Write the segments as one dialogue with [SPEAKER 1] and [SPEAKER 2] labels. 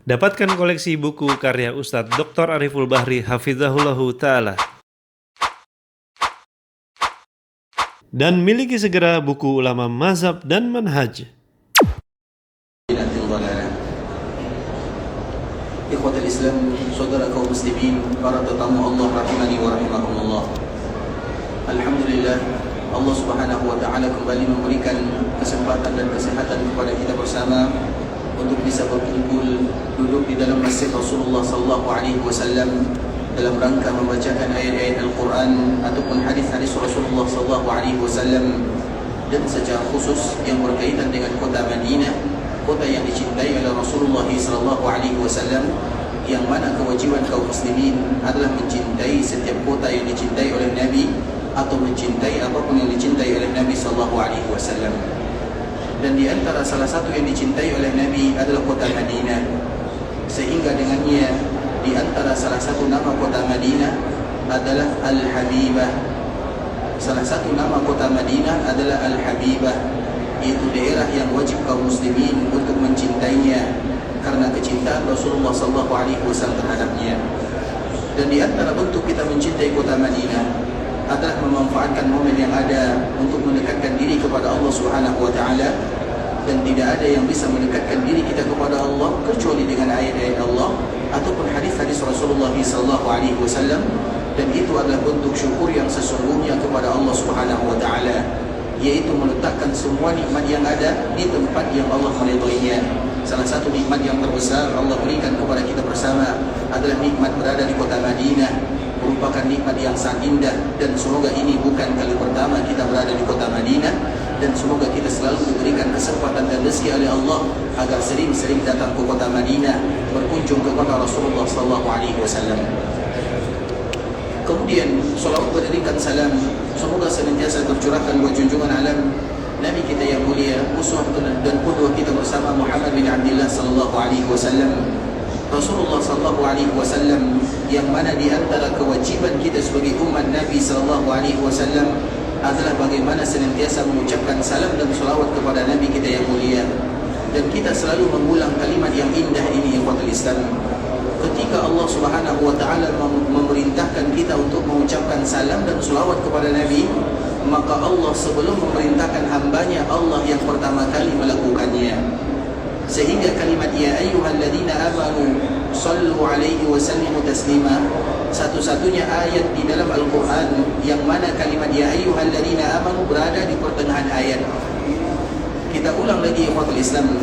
[SPEAKER 1] Dapatkan koleksi buku karya Ustadz Dr. Ariful Bahri Hafizahullahu Ta'ala. Dan miliki segera buku ulama mazhab dan manhaj.
[SPEAKER 2] Ikhwatul Islam, saudara kaum muslimin, para tetamu Allah rahimani wa rahimakumullah. Alhamdulillah, Allah Subhanahu wa taala kembali memberikan kesempatan dan kesehatan kepada kita bersama untuk bisa berkumpul duduk di dalam masjid Rasulullah sallallahu alaihi wasallam dalam rangka membacakan ayat-ayat Al-Quran ataupun hadis-hadis Rasulullah sallallahu alaihi wasallam, dan secara khusus yang berkaitan dengan kota Madinah, kota yang dicintai oleh Rasulullah sallallahu alaihi wasallam, yang mana kewajiban kaum muslimin adalah mencintai setiap kota yang dicintai oleh Nabi atau mencintai apapun yang dicintai oleh Nabi sallallahu alaihi wasallam. Dan di antara salah satu yang dicintai oleh Nabi adalah kota Madinah, sehingga dengannya di antara salah satu nama kota Madinah adalah Al-Habibah. Salah satu nama kota Madinah adalah Al-Habibah, yaitu daerah yang wajib kaum muslimin untuk mencintainya karena kecintaan Rasulullah SAW terhadapnya. Dan di antara bentuk kita mencintai kota Madinah adalah memanfaatkan momen yang ada untuk mendekatkan diri kepada Allah Subhanahu wa taala, dan tidak ada yang bisa mendekatkan diri kita kepada Allah kecuali dengan ayat-ayat Allah ataupun hadis-hadis Rasulullah SAW. Dan itu adalah bentuk syukur yang sesungguhnya kepada Allah Subhanahu wa taala, yaitu meletakkan semua nikmat yang ada di tempat yang Allah meridhoinya. Salah satu nikmat yang terbesar Allah berikan kepada kita bersama adalah nikmat berada di kota Madinah, merupakan nikmat yang sangat indah. Dan semoga ini bukan kali pertama kita berada di kota Madinah, dan semoga kita selalu diberikan kesempatan dan rezeki oleh Allah agar sering-sering datang ke kota Madinah, berkunjung kepada Rasulullah SAW. Kemudian salawat beriringkan salam semoga senantiasa tercurahkan buat junjungan alam Nabi kita yang mulia, uswah dan qudwah kita bersama Muhammad bin Abdullah sallallahu alaihi wasallam, Rasulullah sallallahu alaihi wasallam, yang mana di antara kewajiban kita sebagai umat Nabi sallallahu alaihi wasallam adalah bagaimana senantiasa mengucapkan salam dan salawat kepada Nabi kita yang mulia. Dan kita selalu mengulang kalimat yang indah ini, ikhwatul Islam. Ketika Allah Subhanahu wa taala memerintahkan kita untuk mengucapkan salam dan salawat kepada Nabi, maka Allah sebelum memerintahkan hambanya, Allah yang pertama kali melakukannya. Sehingga kalimat ya ayyuhalladzina amanu sallu alaihi wa sallimu taslima, satu-satunya ayat di dalam Al-Quran yang mana kalimat ya ayyuhalladzina amanu berada di pertengahan ayat. Kita ulang lagi, ikhwatul Islam.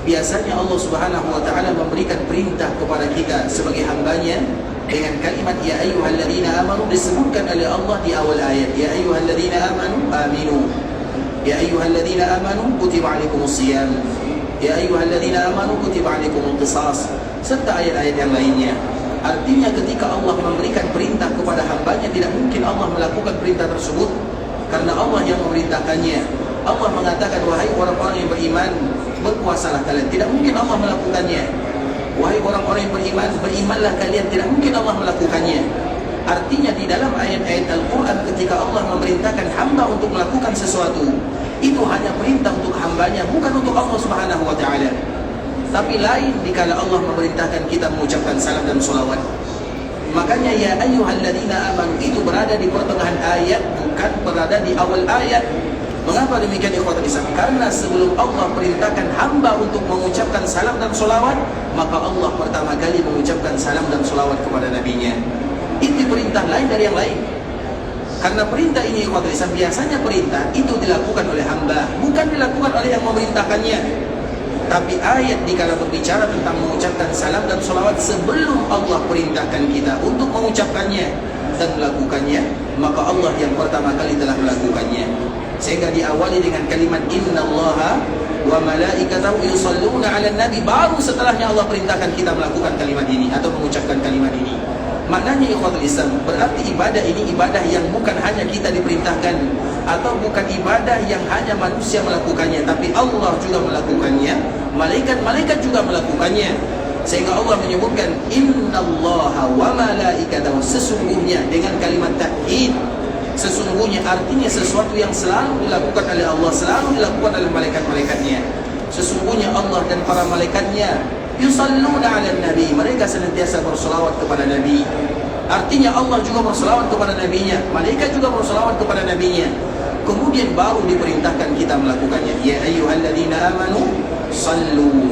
[SPEAKER 2] Biasanya Allah Subhanahu wa taala memberikan perintah kepada kita sebagai hambanya dengan kalimat ya ayyuhalladzina amanu, disebutkan oleh Allah di awal ayat, ya ayyuhalladzina amanu aminu, ya ayyuhalladzina amanu kutiba alaikumusiyam, ya ayyuhalladzina amanu kutiba alaikumul qisas, serta ayat-ayat yang lainnya. Artinya ketika Allah memberikan perintah kepada hambanya, tidak mungkin Allah melakukan perintah tersebut karena Allah yang memerintahkannya. Allah mengatakan, wahai orang-orang yang beriman, berpuasalah kalian. Tidak mungkin Allah melakukannya. Wahai orang-orang yang beriman, berimanlah kalian. Tidak mungkin Allah melakukannya. Artinya di dalam ayat-ayat Al-Quran ketika Allah memerintahkan hamba untuk melakukan sesuatu, itu hanya perintah untuk hambanya, bukan untuk Allah Subhanahu wa ta'ala. Tapi lain dikala Allah memerintahkan kita mengucapkan salam dan salawat. Makanya ya ayyuhalladzina amanu itu berada di pertengahan ayat, bukan berada di awal ayat. Mengapa demikian, ikhwatul Islam? Karena sebelum Allah perintahkan hamba untuk mengucapkan salam dan salawat, maka Allah pertama kali mengucapkan salam dan salawat kepada nabinya. Itu perintah lain dari yang lain. Karena perintah ini, ikhwatul Islam, biasanya perintah itu dilakukan oleh hamba, bukan dilakukan oleh yang memerintahkannya. Tapi ayat dikala berbicara tentang mengucapkan salam dan salawat sebelum Allah perintahkan kita untuk mengucapkannya dan melakukannya, maka Allah yang pertama kali telah melakukannya. Sehingga diawali dengan kalimat innallaha wa malaikatahu yusalluna 'alan nabi, baru setelahnya Allah perintahkan kita melakukan kalimat ini atau mengucapkan kalimat ini. Maknanya, ikhwatul Islam, berarti ibadah ini ibadah yang bukan hanya kita diperintahkan, atau bukan ibadah yang hanya manusia melakukannya, tapi Allah juga melakukannya, malaikat-malaikat juga melakukannya. Sehingga Allah menyebutkan innallaha wa malaikatahu, sesungguhnya, dengan kalimat takkid. Sesungguhnya artinya sesuatu yang selalu dilakukan oleh Allah, selalu dilakukan oleh malaikat-malaikatnya. Sesungguhnya Allah dan para malaikatnya Yusalluna 'alan nabi, mereka senantiasa berselawat kepada nabi. Artinya Allah juga berselawat kepada nabinya, malaikat juga berselawat kepada nabinya. Kemudian baru diperintahkan kita melakukannya. Ya ayyuhalladzina amanu sallu,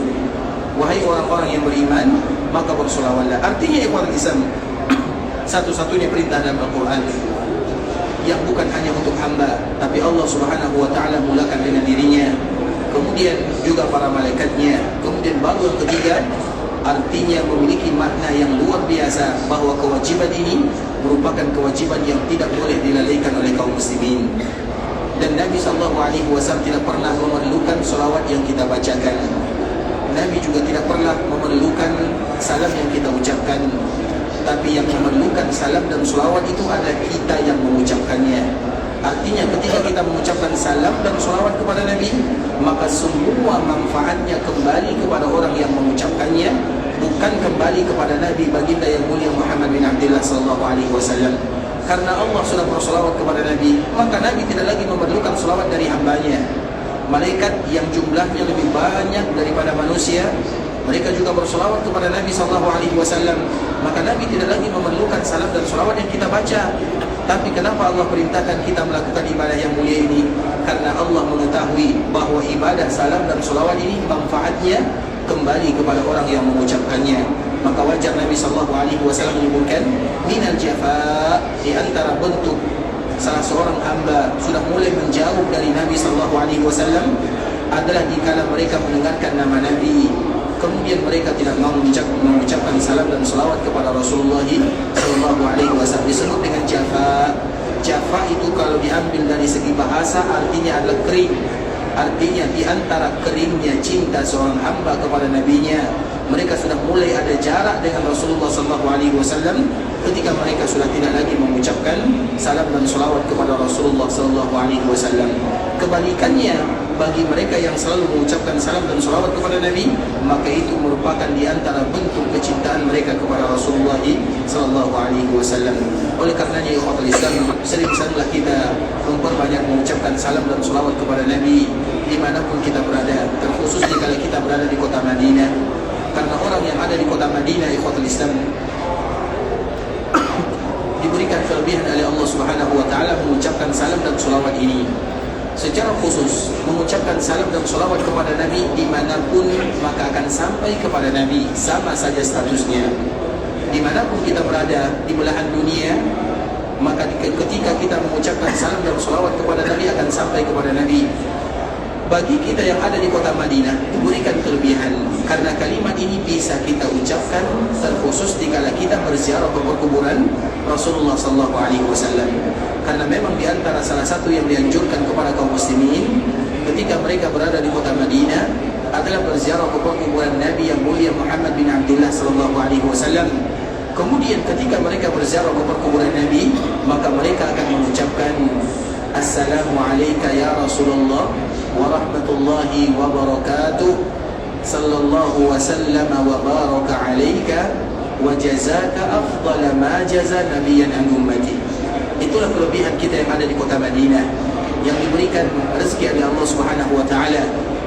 [SPEAKER 2] wahai orang-orang yang beriman, maka berselawatlah. Artinya ikhwan Islam, satu-satunya perintah dalam Al-Quran yang bukan hanya untuk hamba, tapi Allah Subhanahu wa ta'ala mulakan dengan dirinya, kemudian juga para malaikatnya, kemudian baru yang ketiga, artinya memiliki makna yang luar biasa, bahawa kewajiban ini merupakan kewajiban yang tidak boleh dilalaikan oleh kaum muslimin. Dan Nabi SAW tidak pernah memerlukan salawat yang kita bacakan. Nabi juga tidak pernah memerlukan salam yang kita ucapkan. Tapi yang memerlukan salam dan salawat itu adalah kita yang mengucapkannya. Artinya ketika kita mengucapkan salam dan salawat kepada Nabi, maka semua manfaatnya kembali kepada orang yang mengucapkannya, bukan kembali kepada Nabi baginda yang mulia Muhammad bin Abdullah sallallahu alaihi wasallam. Karena Allah sudah bersalawat kepada Nabi, maka Nabi tidak lagi memerlukan salawat dari hambanya. Malaikat yang jumlahnya lebih banyak daripada manusia, mereka juga bersalawat kepada Nabi sallallahu alaihi wasallam. Maka Nabi tidak lagi memerlukan salam dan salawat yang kita baca. Tapi kenapa Allah perintahkan kita melakukan ibadah yang mulia ini? Karena Allah mengetahui bahawa ibadah salam dan salawat ini manfaatnya kembali kepada orang yang mengucapkannya. Maka wajar Nabi SAW menyebutkan minal jafa, di antara bentuk salah seorang hamba sudah mulai menjauh dari Nabi SAW adalah dikala mereka mendengarkan nama Nabi, kemudian mereka tidak mau mengucapkan salam dan salawat kepada Rasulullah SAW. Disebut dengan jafa. Jafa itu kalau diambil dari segi bahasa artinya adalah kering. Artinya di antara keringnya cinta seorang hamba kepada nabinya, mereka sudah mulai ada jarak dengan Rasulullah SAW ketika mereka sudah tidak lagi mengucapkan salam dan salawat kepada Rasulullah SAW. Kebalikannya, bagi mereka yang selalu mengucapkan salam dan salawat kepada Nabi, maka itu merupakan di antara bentuk kecintaan mereka kepada Rasulullah SAW. Oleh karenanya, ya ikhwatul Islam, sering-seringlah kita memperbanyak mengucapkan salam dan salawat kepada Nabi dimanapun kita berada, terkhusus jika kita berada di kota Madinah. Karena orang yang ada di kota Madinah, ikhwatul Islam, diberikan kelebihan oleh Allah Subhanahu wa ta'ala mengucapkan salam dan salawat ini. Secara khusus, mengucapkan salam dan salawat kepada Nabi dimanapun, maka akan sampai kepada Nabi, sama saja statusnya. Dimanapun kita berada di belahan dunia, maka ketika kita mengucapkan salam dan salawat kepada Nabi akan sampai kepada Nabi. Bagi kita yang ada di kota Madinah diberikan kelebihan, karena kalimat ini bisa kita ucapkan terkhusus dikala kita berziarah ke perkuburan Rasulullah SAW. Karena memang di antara salah satu yang dianjurkan kepada kaum muslimin ketika mereka berada di kota Madinah adalah berziarah ke perkuburan Nabi yang mulia Muhammad bin Abdullah SAW. Kemudian ketika mereka berziarah ke perkuburan Nabi, maka mereka akan mengucapkan Assalamu alayka ya Rasulullah wa rahmatullahi wa barakatuh, sallallahu wa sallama wa baraka alayka wa jazaka afdala ma jaza nabiyan an ummati. Itulah kelebihan kita yang ada di kota Madinah, yang diberikan rezeki oleh Allah Subhanahu wa ta'ala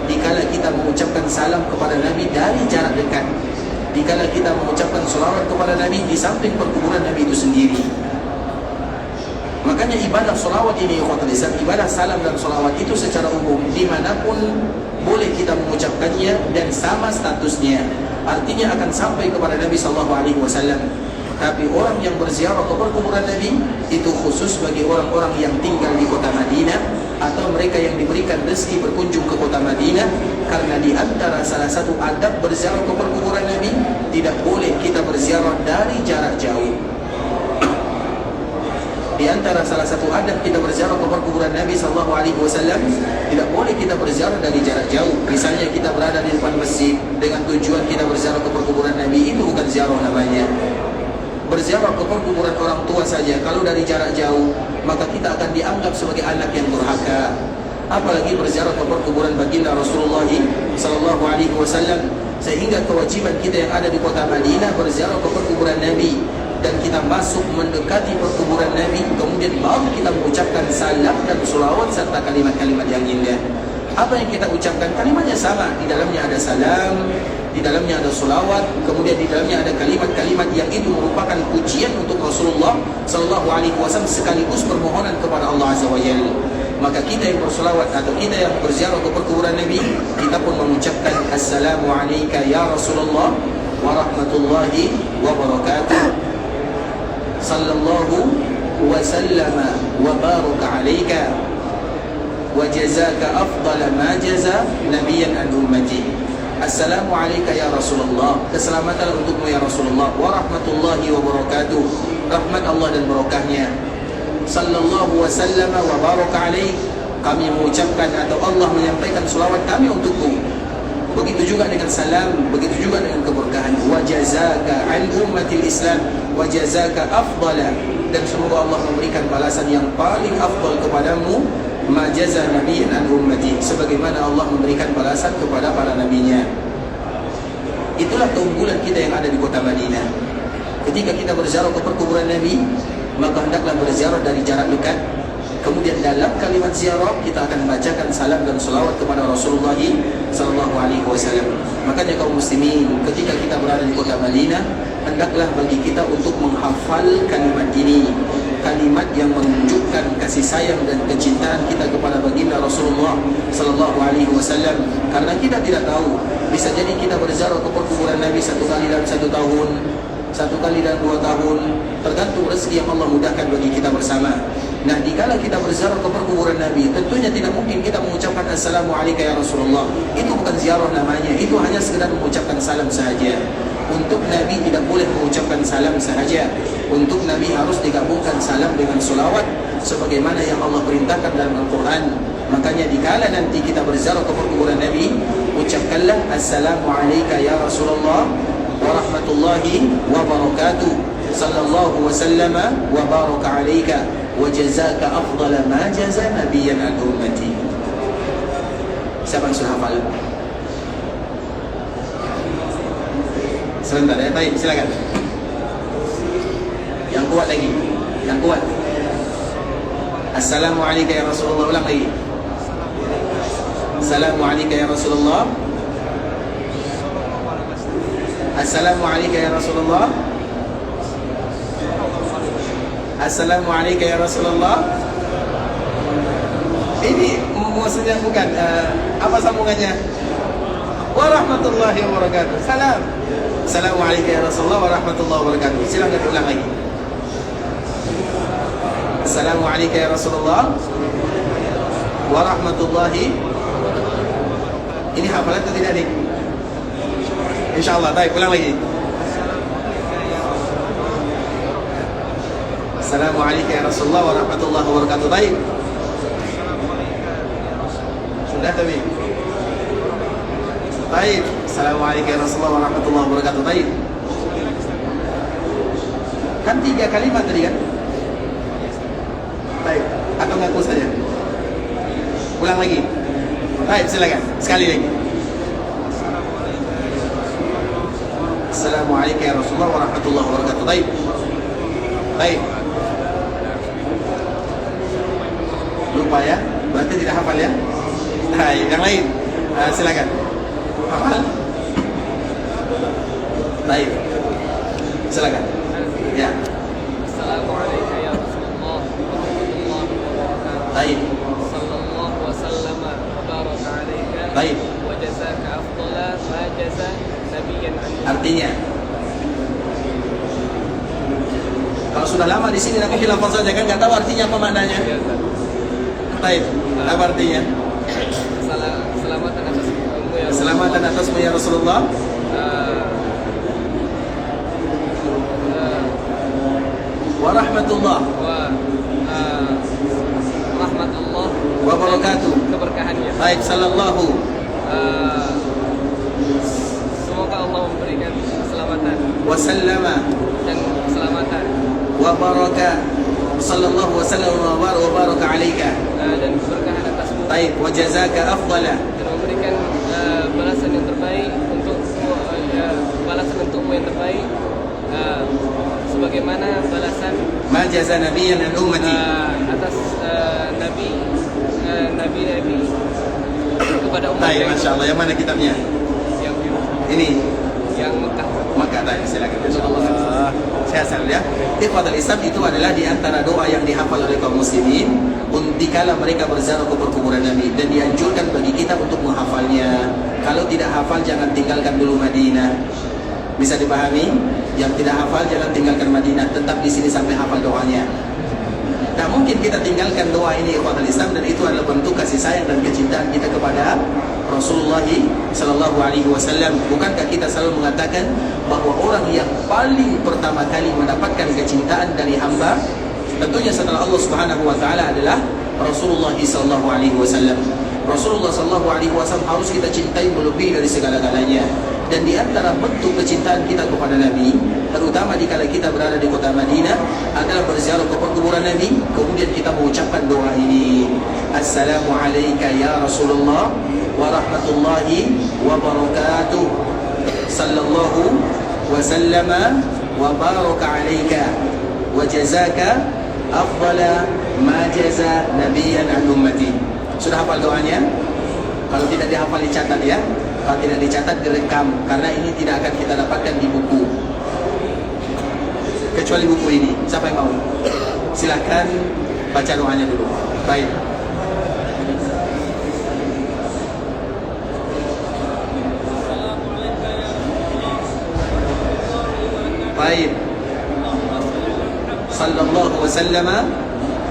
[SPEAKER 2] dikala kita mengucapkan salam kepada Nabi dari jarak dekat, dikala kita mengucapkan salawat kepada Nabi di samping perkuburan Nabi itu sendiri. Makanya ibadah salawat ini, ibadah salam dan salawat itu secara umum dimanapun boleh kita mengucapkannya dan sama statusnya. Artinya akan sampai kepada Nabi SAW. Tapi orang yang berziarah ke perkuburan Nabi itu khusus bagi orang-orang yang tinggal di kota Madinah atau mereka yang diberikan rezeki berkunjung ke kota Madinah. Karena di antara salah satu adab berziarah ke perkuburan Nabi, tidak boleh kita berziarah dari jarak jauh. Di antara salah satu adab kita berziarah ke perkuburan Nabi SAW, tidak boleh kita berziarah dari jarak jauh. Misalnya kita berada di depan masjid dengan tujuan kita berziarah ke perkuburan Nabi, itu bukan ziarah namanya. Berziarah ke perkuburan orang tua saja, kalau dari jarak jauh, maka kita akan dianggap sebagai anak yang durhaka. Apalagi berziarah ke perkuburan baginda Rasulullah SAW. Sehingga kewajiban kita yang ada di kota Madinah berziarah ke perkuburan Nabi, dan kita masuk mendekati perkuburan Nabi, kemudian baru kita mengucapkan salam dan salawat serta kalimat-kalimat yang indah. Apa yang kita ucapkan kalimatnya sama, di dalamnya ada salam, di dalamnya ada salawat, kemudian di dalamnya ada kalimat-kalimat yang itu merupakan pujian untuk Rasulullah sallallahu alaihi wasallam sekaligus permohonan kepada Allah azza wajalla. Maka kita yang bersolawat atau kita yang berziarah ke perkuburan Nabi, kita pun mengucapkan assalamu alayka ya Rasulullah wa rahmatullahi wa barakatuh, sallallahu wa sallama wa baraka alayka wa jazaka afdala ma jaza nabiyan an ummati. Assalamu alayka ya Rasulullah, keselamatan untukmu ya Rasulullah, wa rahmatullahi wa barakatuh, rahmat Allah dan barakahnya. Sallallahu wa sallama wa baraka alaik, kami mengucapkan atau Allah menyampaikan selawat kami untukmu. Begitu juga dengan salam, begitu juga dengan keberkahan. Wa jazaka an ummatil Islam wa jazaka afdala, dan semoga Allah memberikan balasan yang paling afdal kepadamu, ma jaza nabiyyan an ummati, sebagaimana Allah memberikan balasan kepada para nabinya. Itulah keunggulan kita yang ada di kota Madinah. Ketika kita berziarah ke perkuburan Nabi, maka hendaklah berziarah dari jarak dekat. Kemudian dalam kalimat ziarah kita akan membacakan salam dan salawat kepada Rasulullah sallallahu alaihi wasallam. Makanya kaum muslimin, ketika kita berada di kota Madinah, hendaklah bagi kita untuk menghafal kalimat ini, kalimat yang menunjukkan kasih sayang dan kecintaan kita kepada baginda Rasulullah sallallahu alaihi wasallam. Karena kita tidak tahu, bisa jadi kita berziarah ke perkuburan Nabi 1 kali dalam 1 tahun, 1 kali dalam 2 tahun, tergantung rezeki yang Allah mudahkan bagi kita bersama. Nah, dikala kita berziarah ke perkuburan Nabi, tentunya tidak mungkin kita mengucapkan assalamu alayka ya Rasulullah. Itu bukan ziarah namanya, itu hanya sekedar mengucapkan salam sahaja. Untuk Nabi tidak boleh mengucapkan salam sahaja. Untuk Nabi harus digabungkan salam dengan salawat sebagaimana yang Allah perintahkan dalam Al-Quran. Makanya dikala nanti kita berziarah ke perkuburan Nabi, ucapkanlah assalamu alayka ya Rasulullah wa rahmatullahi wa barakatuh, sallallahu wa sallama wa baraka alayka wa jazaka afdala ma jaza nabiyyan an ummati. Siapa yang sudah hafal? Sebentar ya, baik, silakan. Yang kuat lagi, yang kuat. Assalamu alayka ya Rasulullah, ulang lagi. Assalamu alayka ya Rasulullah. Assalamu alayka ya Rasulullah. Assalamu alayka ya Rasulullah. Ini maksudnya bukan apa sambungannya? Wa rahmatullahi wa barakatuh. Salam. Assalamu alayka ya Rasulullah wa rahmatullahi wa barakatuh. Silakan ulang lagi. Assalamu alayka ya Rasulullah wa rahmatullahi. Ini hafalan atau tidak nih? InsyaAllah. Baik, ulang lagi. Assalamualaikum ya Rasulullah wa rahmatullahi wa barakatuh. Baik. Sudah tapi. Baik. Assalamualaikum ya Rasulullah wa rahmatullahi wa barakatuh. Baik. Kan 3 kalimat tadi kan? Baik. Atau ngaku saja? Ulang lagi. Baik, silakan. Sekali lagi. Assalamualaikum ya Rasulullah wa rahmatullahi wa barakatuh. Baik. Baik. Lupa ya? Berarti tidak hafal ya? Baik, yang lain. Silakan. Hafal? Baik. Silakan. Ya.
[SPEAKER 3] Assalamualaikum ya Rasulullah warahmatullahi wabarakatuh.
[SPEAKER 2] Baik.
[SPEAKER 3] Sallallahu wa sallama wa baraka alaika.
[SPEAKER 2] Baik.
[SPEAKER 3] Wa jazaka afdala ma jaza nabiyyan an.
[SPEAKER 2] Artinya, kalau sudah lama di sini aku hilafal saja kan, nggak tahu artinya apa maknanya. Baik, apa artinya?
[SPEAKER 3] Selamatan atas kamu ya.
[SPEAKER 2] Keselamatan atasmu ya Rasulullah. Wa rahmatullah
[SPEAKER 3] Rahmat Allah
[SPEAKER 2] wa barakatuh.
[SPEAKER 3] keberkahannya.
[SPEAKER 2] Baik, sallallahu.
[SPEAKER 3] Semoga Allah memberikan keselamatan
[SPEAKER 2] Wa sallama
[SPEAKER 3] dan keselamatan
[SPEAKER 2] wa baraka. Sallallahu wa sallam wa baraka alaika.
[SPEAKER 3] dan keberkahan atasmu.
[SPEAKER 2] Baik, wa jazaka afdala.
[SPEAKER 3] Dan memberikan balasan yang terbaik untukmu yang terbaik, sebagaimana balasan
[SPEAKER 2] Ma jaza nabiyyan an ummati.
[SPEAKER 3] atas nabi kepada umat
[SPEAKER 2] Baik, Masya Allah. Yang mana kitabnya?
[SPEAKER 3] yang biru,
[SPEAKER 2] Ini.
[SPEAKER 3] yang Mekah.
[SPEAKER 2] Maka tadi silakan. Insyaallah. Saya asal ya. Ikhwatul Islam itu adalah di antara doa yang dihafal oleh kaum muslimin dikala mereka berziarah ke perkuburan Nabi, dan dianjurkan bagi kita untuk menghafalnya. Kalau tidak hafal jangan tinggalkan dulu Madinah. Bisa dipahami? Yang tidak hafal jangan tinggalkan Madinah, tetap di sini sampai hafal doanya. Tak mungkin kita tinggalkan doa ini ikhwatul Islam, dan itu adalah bentuk kasih sayang dan kecintaan kita kepada Rasulullah sallallahu alaihi wasallam. Bukankah kita selalu mengatakan bahwa orang yang paling pertama kali mendapatkan kecintaan dari hamba tentunya setelah Allah Subhanahu wa taala adalah Rasulullah sallallahu alaihi wasallam. Rasulullah sallallahu alaihi wasallam harus kita cintai melebihi dari segala-galanya. Dan di antara bentuk kecintaan kita kepada Nabi, terutama dikala kita berada di kota Madinah, adalah berziarah ke perkuburan Nabi, kemudian kita mengucapkan doa ini. Assalamu alayka ya Rasulullah wa rahmatullahi wa barakatuh. Sallallahu wa sallama wa baraka alayka wa jazaka afdala ma jaza nabiyan an ummati. Sudah hafal doanya? Kalau tidak dihafal dicatat ya. Kalau tidak dicatat direkam, karena ini tidak akan kita dapatkan di buku, kecuali buku ini. Siapa yang mau? Silakan baca doanya dulu. Baik. Baik. Sallallahu wa sallama.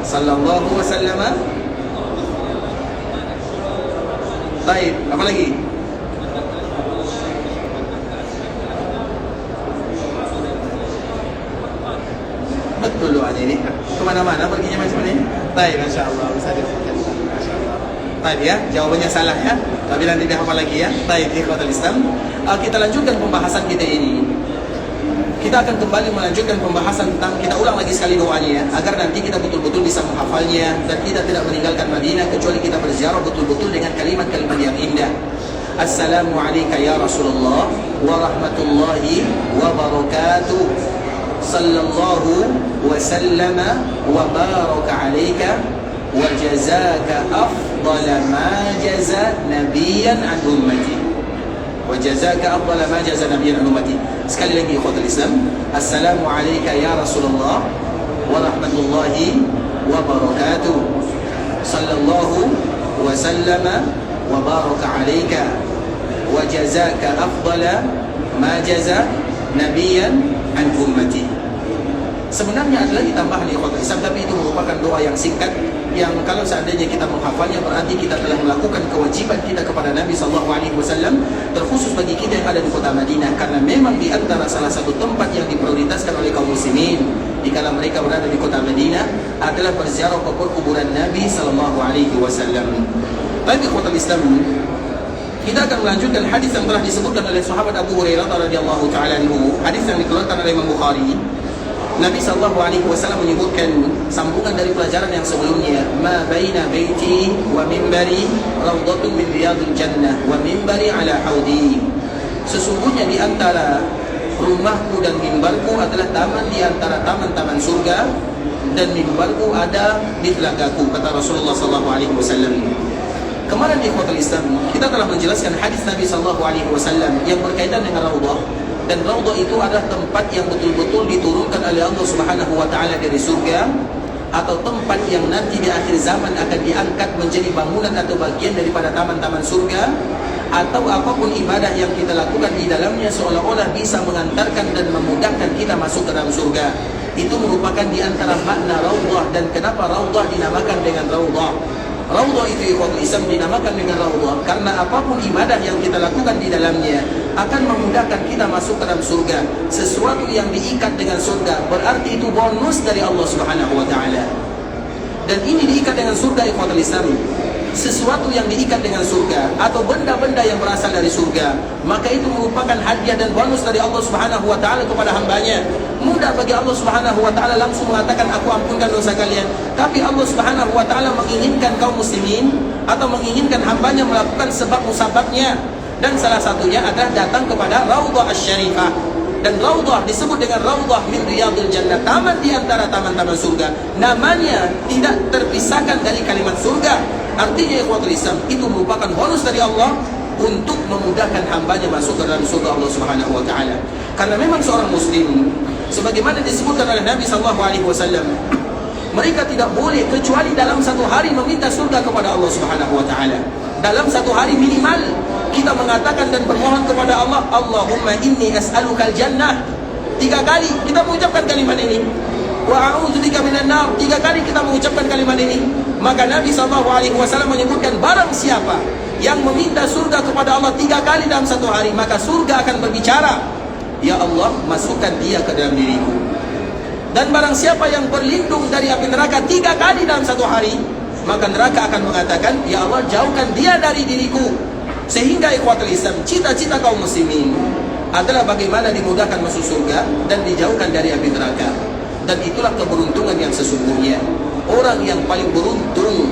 [SPEAKER 2] Sallallahu wa sallama. Baik, apa lagi? Betul doanya ini. Kemana-mana perginya macam ini. Baik, Masya Allah. Bisa dihafalkan. Masya Allah. Baik ya, jawabannya salah ya. Tapi nanti dihafal lagi ya. Baik, ikhwatul Islam. Kita lanjutkan pembahasan kita ini. Kita akan kembali melanjutkan pembahasan tentang, kita ulang lagi sekali doanya ya, agar nanti kita betul-betul bisa menghafalnya dan kita tidak meninggalkan Madinah kecuali kita berziarah betul-betul dengan kalimat-kalimat yang indah. Assalamu alayka ya Rasulullah wa rahmatullahi wa barakatuh. Sallallahu wa sallama wa baraka alayka wa jazaka afdala ma jaza nabiyan an ummati. Wa jazaka afdala ma jaza nabiyan an ummati. Sekali lagi ikhwatul Islam. Assalamu alayka ya Rasulullah wa rahmatullahi wa barakatuh. Sallallahu wa sallama wa baraka alayka wa jazaka afdala ma jaza nabiyan an ummati. Sebenarnya adalah ditambahan ikhwatul Islam, tapi itu merupakan doa yang singkat, yang kalau seandainya kita menghafalnya berarti kita telah melakukan kewajiban kita kepada Nabi SAW, terkhusus bagi kita yang ada di kota Madinah, karena memang di antara salah satu tempat yang diprioritaskan oleh kaum muslimin dikala mereka berada di kota Madinah adalah berziarah ke kuburan Nabi SAW. Baik ikhwatul Islam, kita akan melanjutkan hadis yang telah disebutkan oleh sahabat Abu Hurairah radhiyallahu taala anhu, hadis yang dikeluarkan oleh Imam Bukhari. Nabi SAW menyebutkan sambungan dari pelajaran yang sebelumnya, ma baina baiti wa mimbari rawdatun min riyadil jannah wa mimbari ala haudi. Sesungguhnya di antara rumahku dan mimbarku adalah taman di antara taman-taman surga, dan mimbarku ada di telagaku, kata Rasulullah SAW. Kemarin di ikhwatul Islam kita telah menjelaskan hadis Nabi SAW yang berkaitan dengan raudhah. Dan raudhah itu adalah tempat yang betul-betul diturunkan oleh Allah Subhanahu wa taala dari surga, atau tempat yang nanti di akhir zaman akan diangkat menjadi bangunan atau bagian daripada taman-taman surga, atau apapun ibadah yang kita lakukan di dalamnya seolah-olah bisa mengantarkan dan memudahkan kita masuk ke dalam surga. Itu merupakan di antara makna raudhah. Dan kenapa raudhah dinamakan dengan raudhah? Raudhah itu ikhwatul Islam dinamakan dengan raudhah karena apapun ibadah yang kita lakukan di dalamnya akan memudahkan kita masuk ke dalam surga. Sesuatu yang diikat dengan surga berarti itu bonus dari Allah Subhanahu wa taala. Dan ini diikat dengan surga ikhwatul Islam. Sesuatu yang diikat dengan surga atau benda-benda yang berasal dari surga, maka itu merupakan hadiah dan bonus dari Allah Subhanahu wa taala kepada hambanya. Mudah bagi Allah Subhanahu wa taala langsung mengatakan aku ampunkan dosa kalian, tapi Allah Subhanahu wa taala menginginkan kaum muslimin atau menginginkan hambanya melakukan sebab musababnya, dan salah satunya adalah datang kepada Raudhah Asy-Syarifah. Dan raudhah disebut dengan raudhah min riyadil jannah, taman di antara taman-taman surga. Namanya tidak terpisahkan dari kalimat surga. Artinya ikhwatul Islam, itu merupakan bonus dari Allah untuk memudahkan hambanya masuk ke dalam surga Allah Subhanahu wa taala. Karena memang seorang muslim sebagaimana disebutkan oleh Nabi sallallahu alaihi wasallam, mereka tidak boleh kecuali dalam satu hari meminta surga kepada Allah Subhanahu wa taala. Dalam satu hari minimal kita mengatakan dan bermohon kepada Allah, Allahumma inni as'alukal jannah. 3 kali kita mengucapkan kalimat ini. Wa a'udzubika minan nar. 3 kali kita mengucapkan kalimat ini. Maka Nabi SAW menyebutkan, barang siapa yang meminta surga kepada Allah 3 kali dalam satu hari, maka surga akan berbicara, ya Allah, masukkan dia ke dalam diriku. Dan barang siapa yang berlindung dari api neraka 3 kali dalam satu hari, maka neraka akan mengatakan, ya Allah, jauhkan dia dari diriku. Sehingga ikhwatul Islam, cita-cita kaum muslimin adalah bagaimana dimudahkan masuk surga dan dijauhkan dari api neraka. Dan itulah keberuntungan yang sesungguhnya. Orang yang paling beruntung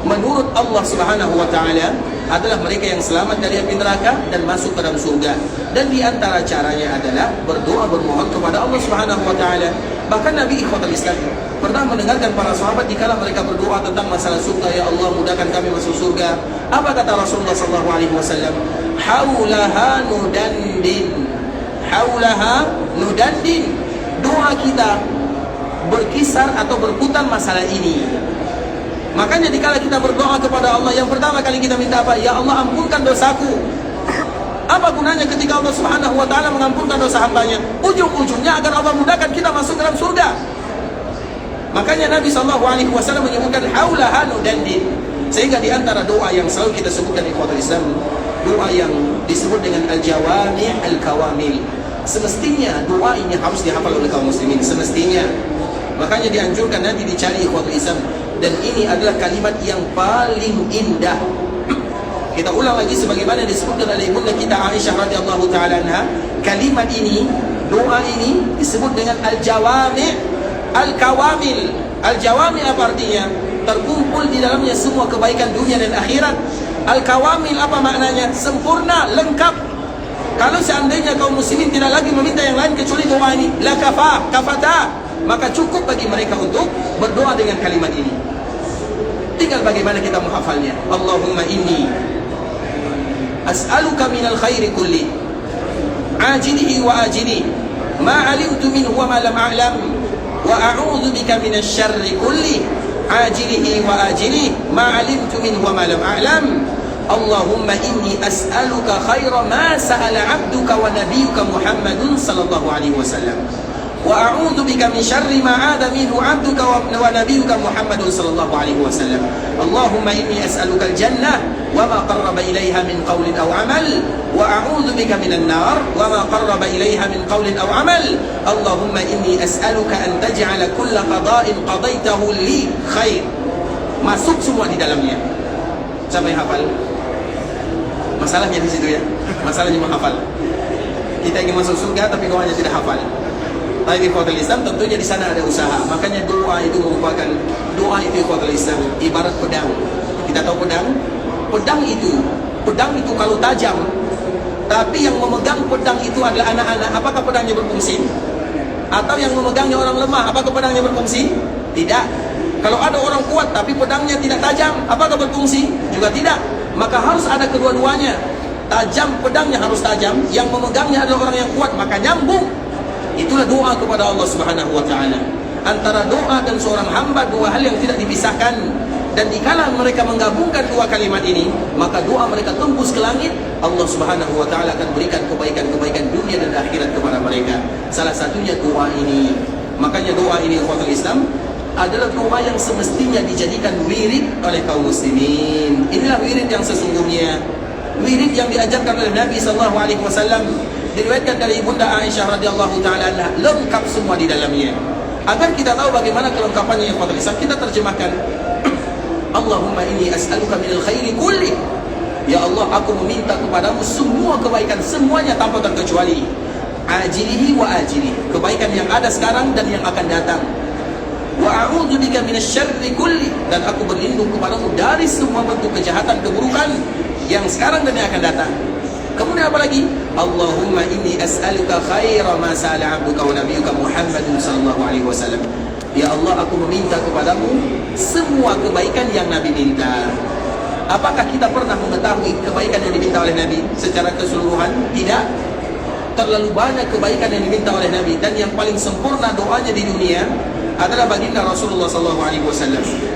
[SPEAKER 2] menurut Allah Subhanahu wa taala adalah mereka yang selamat dari api neraka dan masuk ke dalam surga. Dan di antara caranya adalah berdoa, bermohon kepada Allah Subhanahu wa taala. Bahkan Nabi ikhwatul Islam pernah mendengarkan para sahabat dikala mereka berdoa tentang masalah surga, ya Allah, mudahkan kami masuk surga. Apa kata Rasulullah sallallahu alaihi wasallam? Haulaha nudandin. Haulaha nudandin. Doa kita berkisar atau berputar masalah ini. Makanya dikala kita berdoa kepada Allah, yang pertama kali kita minta apa? Ya Allah, ampunkan dosaku. Apa gunanya ketika Allah Subhanahu wa taala mengampunkan dosa hambanya? Ujung-ujungnya agar Allah mudahkan kita masuk dalam surga. Makanya Nabi SAW menyebutkan haulaha nudandin. Sehingga di antara doa yang selalu kita sebutkan ikhwatul Islam, doa yang disebut dengan al-jawami' al-kawamil. Semestinya doa ini harus dihafal oleh kaum muslimin, semestinya. Makanya dianjurkan nanti dicari ikhwatul Islam. Dan ini adalah kalimat yang paling indah. Kita ulang lagi sebagaimana disebutkan oleh ibunda kita Aisyah radhiyallahu taala anha. Kalimat ini, doa ini disebut dengan al-jawami' al-kawamil. Al-jawami' apa artinya? Terkumpul di dalamnya semua kebaikan dunia dan akhirat. Al-kawamil apa maknanya? Sempurna, lengkap. Kalau seandainya kaum muslimin tidak lagi meminta yang lain kecuali doa ini, la kafata, maka cukup bagi mereka untuk berdoa dengan kalimat ini. Tinggal bagaimana kita menghafalnya. Allahumma inni as'aluka minal khairi kulli ajilihi wa ajili ma alimtu minhu wa ma lam a'lam wa a'udzu bika minasy syarri kulli ajilihi wa ajili ma alimtu minhu wa ma lam a'lam. Allahumma inni as'aluka khaira ma sa'ala 'abduka wa nabiyyuka Muhammadun sallallahu alaihi wasallam wa a'udzu bika min syarri ma 'ada minhu 'abduka wa nabiyyuka Muhammadun sallallahu alaihi wasallam. Allahumma inni as'aluka al-jannah wa ma qarraba ilaiha min qawlin aw 'amal wa a'udzu bika minan nar wa ma qarraba ilaiha min qawlin aw 'amal. Allahumma inni as'aluka an taj'ala kulla qada'in qadaitahu li khair. Masuk semua di dalamnya. Sampai hafal. Masalahnya di situ ya. Masalahnya menghafal. Kita ingin masuk surga tapi doanya tidak hafal. Tapi ikhwatul Islam tentunya di sana ada usaha. Makanya doa itu merupakan, doa itu ikhwatul Islam ibarat pedang. Kita tahu pedang? Pedang itu kalau tajam, tapi yang memegang pedang itu adalah anak-anak, apakah pedangnya berfungsi? Atau yang memegangnya orang lemah, apakah pedangnya berfungsi? Tidak. Kalau ada orang kuat tapi pedangnya tidak tajam, apakah berfungsi? Juga tidak. Maka harus ada kedua-duanya. Tajam, pedangnya harus tajam, yang memegangnya adalah orang yang kuat, maka nyambung. Itulah doa kepada Allah Subhanahu wa taala. Antara doa dan seorang hamba dua hal yang tidak dipisahkan. Dan dikala mereka menggabungkan dua kalimat ini, maka doa mereka tembus ke langit. Allah Subhanahu wa taala akan berikan kebaikan-kebaikan dunia dan akhirat kepada mereka. Salah satunya doa ini. Makanya doa ini ikhwatul Islam adalah doa yang semestinya dijadikan wirid oleh kaum muslimin. Inilah wirid yang sesungguhnya. Wirid yang diajarkan oleh Nabi sallallahu alaihi wasallam. Diriwayatkan dari ibunda Aisyah radhiyallahu taala anha, lengkap semua di dalamnya. Agar kita tahu bagaimana kelengkapannya yang ikhwatul Islam, kita terjemahkan. Allahumma inni as'aluka minal khairi kulli. Ya Allah, aku meminta kepadamu semua kebaikan, semuanya tanpa terkecuali. Ajilihi wa ajili, kebaikan yang ada sekarang dan yang akan datang. Wa a'udzu bika minasy syarri kulli, dan aku berlindung kepadamu dari semua bentuk kejahatan, keburukan yang sekarang dan yang akan datang. Kemudian apa lagi? Allahumma inni as'aluka khaira ma sa'ala 'abduka wa nabiyyuka Muhammadun sallallahu alaihi wasallam. Ya Allah, aku meminta kepadamu semua kebaikan yang Nabi minta. Apakah kita pernah mengetahui kebaikan yang diminta oleh Nabi secara keseluruhan? Tidak. Terlalu banyak kebaikan yang diminta oleh Nabi, dan yang paling sempurna doanya di dunia adalah baginda Rasulullah SAW.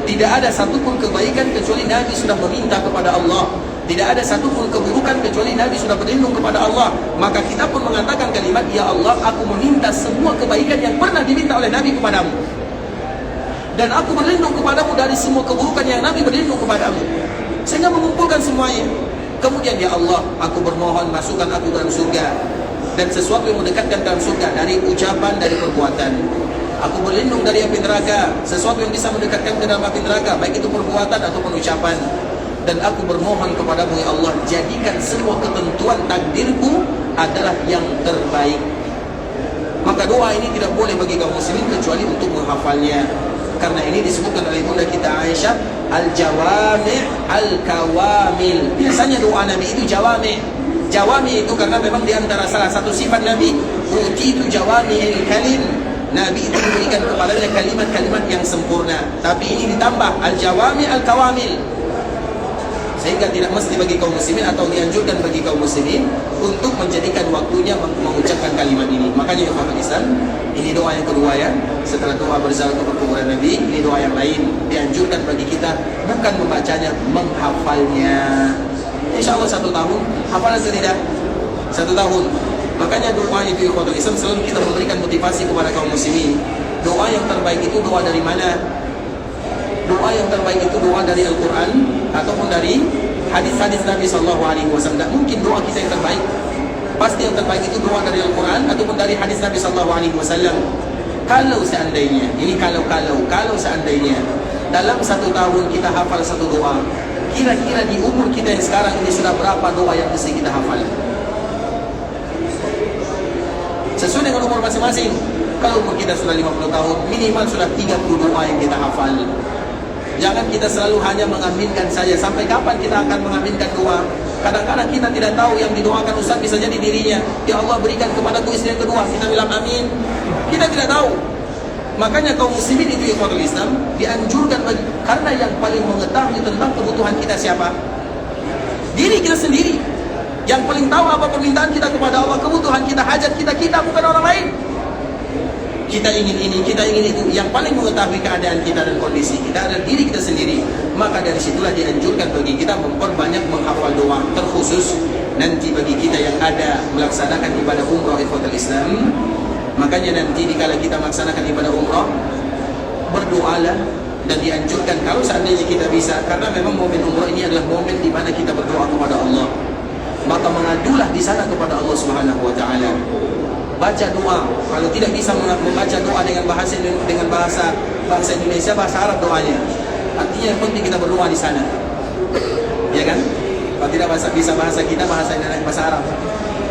[SPEAKER 2] Tidak ada satupun kebaikan kecuali Nabi sudah meminta kepada Allah. Tidak ada satupun keburukan kecuali Nabi sudah berlindung kepada Allah. Maka kita pun mengatakan kalimat, ya Allah, aku meminta semua kebaikan yang pernah diminta oleh Nabi kepadamu, dan aku berlindung kepadamu dari semua keburukan yang Nabi berlindung kepadamu. Sehingga mengumpulkan semuanya. Kemudian, ya Allah, aku bermohon masukkan aku dalam surga, dan sesuatu yang mendekatkan dalam surga dari ucapan, dari perbuatan. Aku berlindung dari api neraka, sesuatu yang bisa mendekatkan ke dalam api neraka, baik itu perbuatan ataupun ucapan. Dan aku bermohon kepadamu, ya Allah, jadikan semua ketentuan takdirku adalah yang terbaik. Maka doa ini tidak boleh bagi kaum muslimin kecuali untuk menghafalnya. Karena ini disebutkan oleh bunda kita Aisyah, al-jawami' al-kawamil. Biasanya doa Nabi itu jawami'. Jawami' itu karena memang diantara salah satu sifat Nabi, utitu jawami'il kalim. Nabi itu diberikan kepadanya kalimat-kalimat yang sempurna. Tapi ini ditambah al-jawami' al-kawamil, sehingga tidak mesti bagi kaum muslimin atau dianjurkan bagi kaum muslimin untuk menjadikan waktunya mengucapkan kalimat ini. Makanya ya Muhammad Islam, ini doa yang kedua ya. Setelah doa berzakat ke perkuburan Nabi, ini doa yang lain. Dianjurkan bagi kita bukan membacanya, menghafalnya. Insya Allah 1 tahun, hafalan tidak? 1 tahun. Makanya doa itu ikhwatul Islam selalu kita memberikan motivasi kepada kaum muslimin. Doa yang terbaik itu doa dari mana? Doa yang terbaik itu doa dari Al-Quran ataupun dari hadis-hadis Nabi SAW. Tak mungkin doa kita yang terbaik. Pasti yang terbaik itu doa dari Al-Quran ataupun dari hadis Nabi SAW. Kalau seandainya, ini kalau seandainya dalam 1 tahun kita hafal 1 doa, kira-kira di umur kita yang sekarang ini sudah berapa doa yang mesti kita hafal? Sesuai dengan umur masing-masing. Kalau umur kita sudah 50 tahun, minimal sudah 30 doa yang kita hafal. Jangan kita selalu hanya mengaminkan saja. Sampai kapan kita akan mengaminkan doa? Kadang-kadang kita tidak tahu yang didoakan Ustaz bisa jadi dirinya. Ya Allah, berikan kepadaku istri yang kedua. Kita bilang amin. Kita tidak tahu. Makanya kaum muslimin itu ikhwatul Islam dianjurkan karena yang paling mengetahui tentang kebutuhan kita siapa? Diri kita sendiri. Yang paling tahu apa permintaan kita kepada Allah, kebutuhan kita, hajat kita, bukan orang lain. Kita ingin ini, kita ingin itu. Yang paling mengetahui keadaan kita dan kondisi kita adalah diri kita sendiri. Maka dari situlah dianjurkan bagi kita memperbanyak menghafal doa. Terkhusus nanti bagi kita yang ada melaksanakan ibadah umrah ikhwatul Islam. Makanya nanti dikala kita melaksanakan ibadah umrah, berdoalah. Dan dianjurkan kalau seandainya kita bisa, karena memang momen umrah ini adalah momen di mana kita berdoa kepada Allah, maka mengadulah di sana kepada Allah Subhanahu wa taala. Baca doa. Kalau tidak bisa membaca doa dengan bahasa Indonesia, bahasa Arab doanya. Artinya yang penting kita berdoa di sana. Ya kan? Kalau tidak bisa bahasa kita, bahasa Indonesia, bahasa Arab.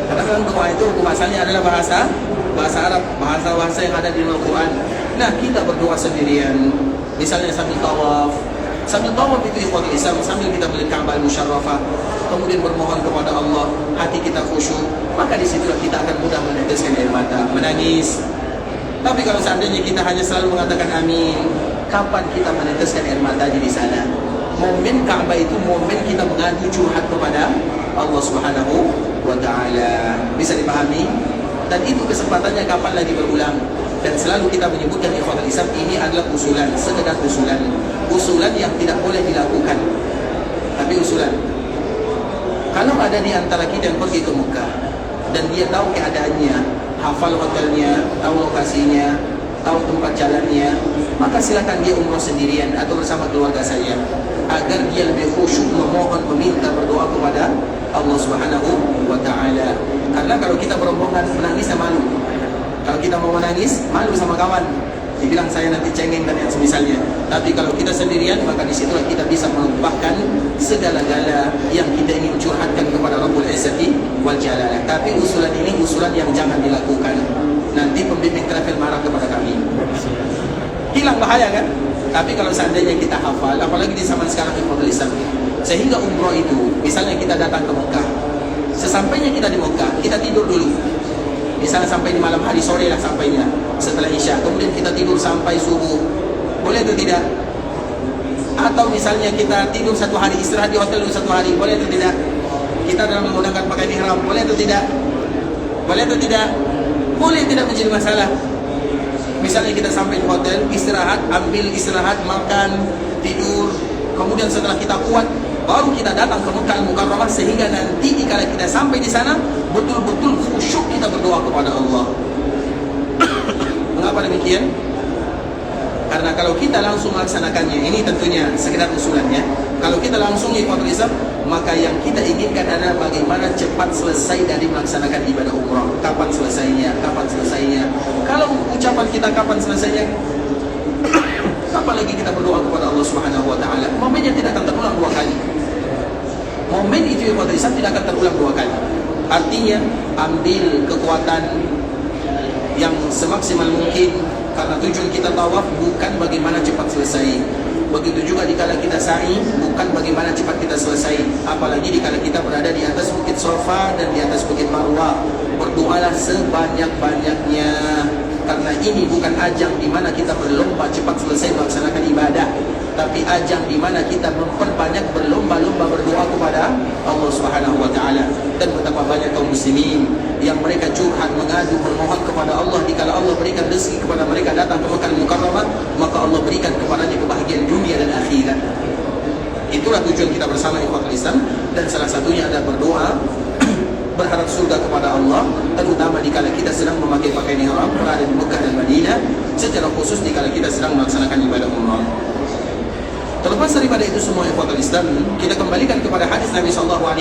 [SPEAKER 2] Karena memang doa itu bahasanya adalah bahasa Arab, bahasa yang ada di Al-Quran. Nah, kita berdoa sendirian. Misalnya sambil tawaf. Sambil tawaf itu ikhwatul Islam, sambil kita melihat Ka'bah Musyarrafah, kemudian bermohon kepada Allah, hati kita khusyuk, maka disitulah kita akan mudah meneteskan air mata, menangis. Tapi kalau seandainya kita hanya selalu mengatakan amin, kapan kita meneteskan air mata di sana? Momen Ka'bah itu momen kita mengadu curhat kepada Allah Subhanahu wa taala. Bisa dipahami? Dan itu kesempatannya kapan lagi berulang. Dan selalu kita menyebutkan ikhwatul Islam ini adalah usulan, sekedar usulan. Usulan yang tidak boleh dilakukan. Tapi usulan. Kalau ada di antara kita yang pergi ke Mekah dan dia tahu keadaannya, hafal hotelnya, tahu lokasinya, tahu tempat jalannya, maka silakan dia umrah sendirian atau bersama keluarga saya, agar dia lebih khusyuk memohon, meminta, berdoa kepada Allah Subhanahu wa taala. Karena kalau kita berombongan menangisnya malu. Kalau kita mau menangis, malu sama kawan, dibilang saya nanti cengeng dan yang semisalnya. Tapi kalau kita sendirian, maka disitulah kita bisa melupakan segala-gala yang kita ingin curhatkan kepada Rabbul Izzati wal Jalalah. Tapi usulan ini usulan yang jangan dilakukan. Nanti pembimbing travel marah kepada kami. Hilang bahaya kan? Tapi kalau seandainya kita hafal, apalagi di zaman sekarang ikhwatul Islam, sehingga umroh itu, misalnya kita datang ke Mekah, sesampainya kita di Mekah, kita tidur dulu. Misalnya sampai di malam hari, sore lah sampainya setelah Isya, kemudian kita tidur sampai subuh. Boleh atau tidak? Atau misalnya kita tidur satu hari, istirahat di hotel dulu satu hari, boleh atau tidak? Kita dalam menggunakan pakaian ihram, boleh atau tidak? Boleh atau tidak? Boleh, tidak menjadi masalah. Misalnya kita sampai di hotel, istirahat, ambil istirahat, makan, tidur, kemudian setelah kita kuat, baru kita datang ke Mekah Al-Mukarramah, sehingga nanti kalau kita sampai di sana betul-betul khusyuk kita berdoa kepada Allah. Mengapa demikian? Karena kalau kita langsung melaksanakannya, ini tentunya sekedar usulannya, kalau kita langsung ikhwatul Islam, maka yang kita inginkan adalah bagaimana cepat selesai dari melaksanakan ibadah umrah. Kapan selesainya? Kapan selesainya? Kalau ucapan kita kapan selesainya, kapan lagi kita berdoa kepada Allah Subhanahu wa taala? Momennya tidak akan terulang dua kali. Momen itu ikhwatul Islam tidak akan terulang dua kali. Artinya, ambil kekuatan yang semaksimal mungkin, karena tujuan kita tawaf bukan bagaimana cepat selesai. Begitu juga dikala kita sa'i, bukan bagaimana cepat kita selesai. Apalagi dikala kita berada di atas bukit Safa dan di atas bukit Marwah, berdoalah sebanyak-banyaknya. Karena ini bukan ajang di mana kita berlomba cepat selesai melaksanakan ibadah, tapi ajang di mana kita memperbanyak berlomba-lomba berdoa kepada Allah Subhanahu wa taala. Dan betapa banyak kaum muslimin yang mereka curhat, mengadu, bermohon kepada Allah, dikala Allah berikan rezeki kepada mereka datang ke Mekah Al-Mukarramah, maka Allah berikan kepadanya kebahagiaan dunia dan akhirat. Itulah tujuan kita bersama ikhwatul Islam, dan salah satunya adalah berdoa berharap surga kepada Allah, terutama dikala kita sedang memakai pakaian ihram berada di Mekah dan Madinah, secara khusus dikala kita sedang melaksanakan ibadah umrah. Terlepas daripada itu semua ikhwatul Islam, kita kembalikan kepada hadis Nabi SAW,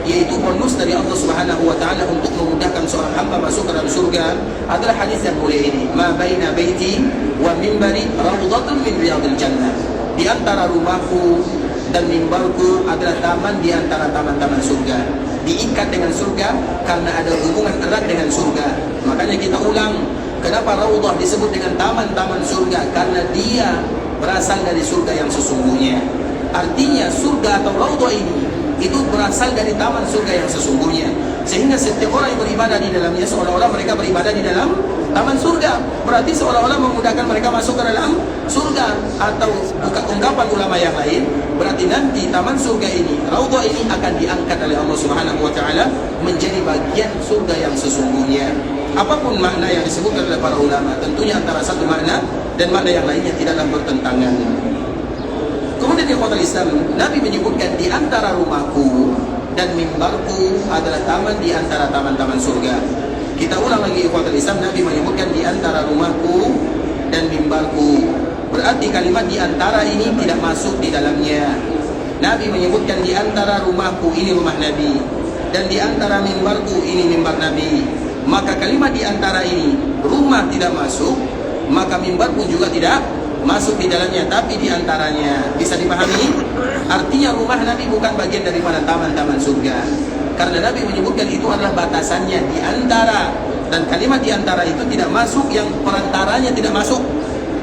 [SPEAKER 2] yaitu bonus dari Allah Subhanahu wa taala untuk memudahkan seorang hamba masuk ke dalam surga adalah hadis yang mulia ini. Ma baina baiti wa minbari raudhatun min riyadil jannah. Di antara rumahku dan mimbarku adalah taman di antara taman-taman surga. Diikat dengan surga karena ada hubungan erat dengan surga. Makanya kita ulang, kenapa raudhah disebut dengan taman-taman surga? Karena dia berasal dari surga yang sesungguhnya. Artinya surga atau raudhah ini itu berasal dari taman surga yang sesungguhnya. Sehingga setiap orang yang beribadah di dalamnya seolah-olah mereka beribadah di dalam taman surga. Berarti seolah-olah memudahkan mereka masuk ke dalam surga. Atau ungkapan ulama yang lain, berarti nanti taman surga ini, raudhah ini akan diangkat oleh Allah Subhanahu wa taala menjadi bagian surga yang sesungguhnya. Apapun makna yang disebutkan oleh para ulama, tentunya antara satu makna dan makna yang lainnya tidaklah bertentangan. Kemudian ikhwatul Islam, Nabi menyebutkan di antara rumahku dan mimbarku adalah taman di antara taman-taman surga. Kita ulang lagi ikhwatul Islam, Nabi menyebutkan di antara rumahku dan mimbarku. Berarti kalimat di antara ini tidak masuk di dalamnya. Nabi menyebutkan di antara rumahku, ini rumah Nabi, dan di antara mimbarku, ini mimbar Nabi. Maka kalimat di antara ini, rumah tidak masuk, maka mimbar pun juga tidak masuk di dalamnya, tapi di antaranya. Bisa dipahami? Artinya rumah Nabi bukan bagian daripada taman-taman surga. Karena Nabi menyebutkan itu adalah batasannya di antara, dan kalimat di antara itu tidak masuk, yang perantaranya tidak masuk.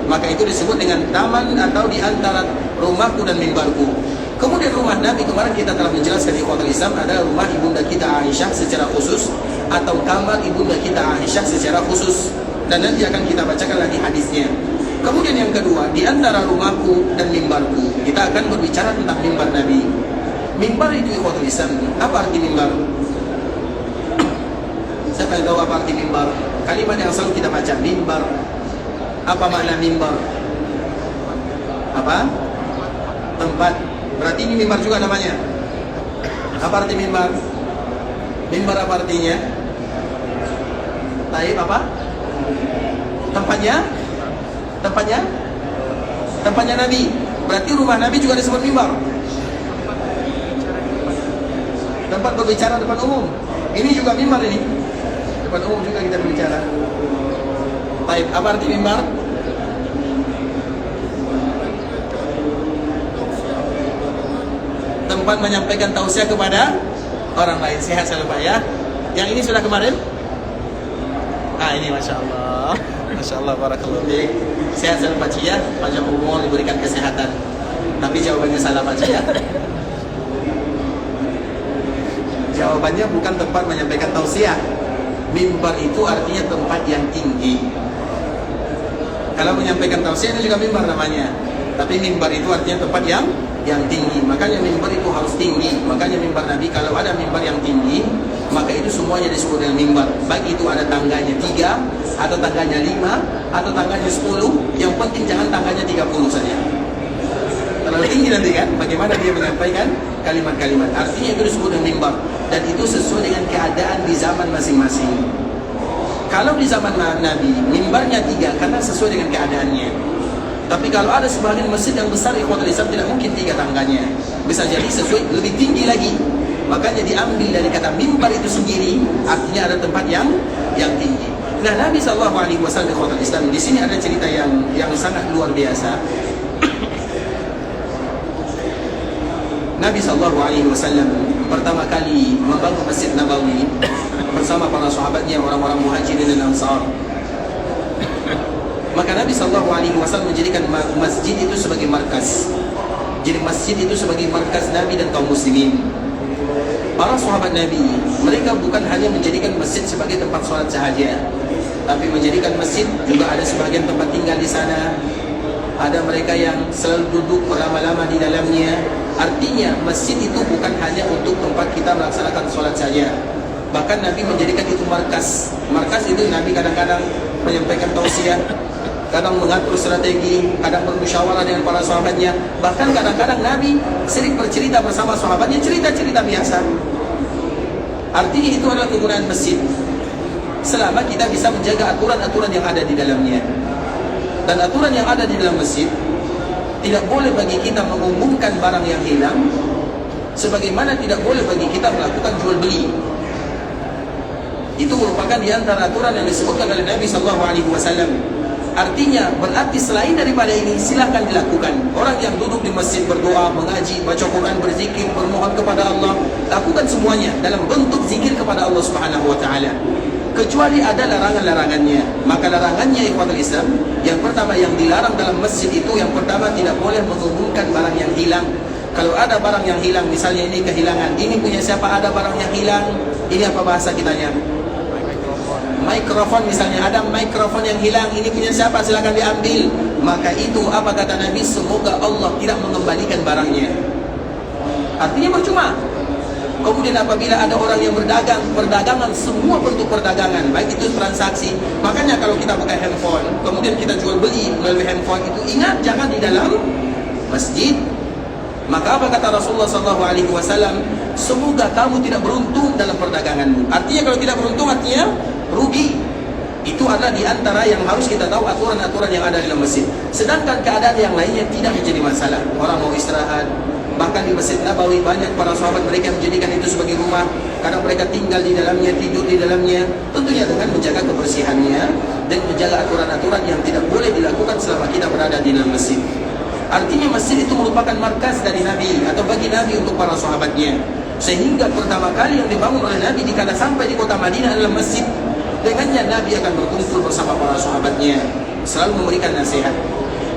[SPEAKER 2] Maka itu disebut dengan taman atau di antara rumahku dan mimbarku. Kemudian rumah Nabi kemarin kita telah menjelaskan ikhwatul Islam adalah rumah ibunda kita Aisyah secara khusus, atau kamar ibunda kita Aisyah secara khusus. Dan nanti akan kita bacakan lagi hadisnya. Kemudian yang kedua, di antara rumahku dan mimbarku, kita akan berbicara tentang mimbar Nabi. Mimbar itu ikhwatul Islam, apa arti mimbar? Siapa yang tahu apa arti mimbar? Kalimat yang selalu kita baca, mimbar. Apa makna mimbar? Apa? Tempat. Berarti ini mimbar juga namanya. Apa arti mimbar? Mimbar apa artinya? Taib apa? Tempatnya? Tempatnya? Tempatnya Nabi. Berarti rumah Nabi juga disebut mimbar. Tempat berbicara depan umum. Ini juga mimbar ini. Depan umum juga kita berbicara. Baik, apa arti mimbar? Tempat menyampaikan tausiah kepada orang lain. Sehat selalu Pak ya. Yang ini sudah kemarin? Ini Masya Allah. Masya Allah, barakallahu fiik. Sehat selalu Pak Cia, panjang umur, diberikan kesehatan. Tapi jawabannya salah Pak Cia. Jawabannya bukan tempat menyampaikan tausiah. Mimbar itu artinya tempat yang tinggi. Kalau menyampaikan tausiah itu juga mimbar namanya. Tapi mimbar itu artinya tempat yang tinggi. Makanya mimbar itu harus tinggi. Makanya mimbar Nabi, kalau ada mimbar yang tinggi, maka itu semuanya disebut dengan mimbar. Baik itu ada tangganya 3, atau tangganya 5, atau tangganya 10. Yang penting jangan tangganya 30 saja. Terlalu tinggi nanti kan, bagaimana dia menyampaikan kalimat-kalimat. Artinya itu disebut dengan mimbar. Dan itu sesuai dengan keadaan di zaman masing-masing. Kalau di zaman Nabi, mimbarnya 3 karena sesuai dengan keadaannya. Tapi kalau ada sebagian masjid yang besar, ikhwatul Islam, tidak mungkin 3 tangganya. Bisa jadi sesuai lebih tinggi lagi. Makanya diambil dari kata mimbar itu sendiri, artinya ada tempat yang tinggi. Nah, Nabi SAW, ikhwatul Islam, di sini ada cerita yang sangat luar biasa. Nabi SAW pertama kali membangun Masjid Nabawi bersama para sahabatnya, orang-orang Muhajirin dan Ansar. Maka Nabi SAW menjadikan masjid itu sebagai markas. Jadi masjid itu sebagai markas Nabi dan kaum muslimin. Para sahabat Nabi, mereka bukan hanya menjadikan masjid sebagai tempat sholat sahaja, tapi menjadikan masjid juga ada sebagian tempat tinggal di sana. Ada mereka yang selalu duduk berlama-lama di dalamnya. Artinya masjid itu bukan hanya untuk tempat kita melaksanakan sholat saja. Bahkan Nabi menjadikan itu markas. Markas itu Nabi kadang-kadang menyampaikan tausiah, kadang mengatur strategi, kadang bermusyawarah dengan para sahabatnya. Bahkan kadang-kadang Nabi sering bercerita bersama sahabatnya, cerita-cerita biasa. Artinya itu adalah kegunaan masjid, selama kita bisa menjaga aturan-aturan yang ada di dalamnya. Dan aturan yang ada di dalam masjid, tidak boleh bagi kita mengumumkan barang yang hilang, sebagaimana tidak boleh bagi kita melakukan jual beli. Itu merupakan di antara aturan yang disebutkan oleh Nabi SAW. Artinya berarti selain daripada ini silahkan dilakukan. Orang yang duduk di masjid berdoa, mengaji, baca Quran, berzikir, bermohon kepada Allah, lakukan semuanya dalam bentuk zikir kepada Allah Subhanahu wa taala. Kecuali ada larangan-larangannya. Maka larangannya, ikhwatul Islam, yang pertama yang dilarang dalam masjid itu, yang pertama tidak boleh mengumumkan barang yang hilang. Kalau ada barang yang hilang, misalnya ini kehilangan, ini punya siapa, ada barang yang hilang, ini apa bahasa kitanya? Mikrofon misalnya, ada mikrofon yang hilang, ini punya siapa, silakan diambil. Maka itu apa kata Nabi, semoga Allah tidak mengembalikan barangnya. Artinya percuma. Kemudian apabila ada orang yang perdagangan, semua bentuk perdagangan, baik itu transaksi. Makanya kalau kita buka handphone, kemudian kita jual beli melalui handphone itu, ingat jangan di dalam masjid. Maka apa kata Rasulullah SAW? Semoga kamu tidak beruntung dalam perdaganganmu. Artinya kalau tidak beruntung artinya rugi. Itu adalah di antara yang harus kita tahu, aturan-aturan yang ada dalam masjid. Sedangkan keadaan yang lainnya tidak menjadi masalah. Orang mau istirahat, bahkan di Masjid Nabawi banyak para sahabat mereka menjadikan itu sebagai rumah. Kadang mereka tinggal di dalamnya, tidur di dalamnya, tentunya dengan menjaga kebersihannya dan menjaga aturan-aturan yang tidak boleh dilakukan selama kita berada di dalam masjid. Artinya masjid itu merupakan markas dari Nabi atau bagi Nabi untuk para sahabatnya. Sehingga pertama kali yang dibangun oleh Nabi dikala sampai di kota Madinah adalah masjid. Dengannya Nabi akan berkumpul bersama para sahabatnya, selalu memberikan nasihat.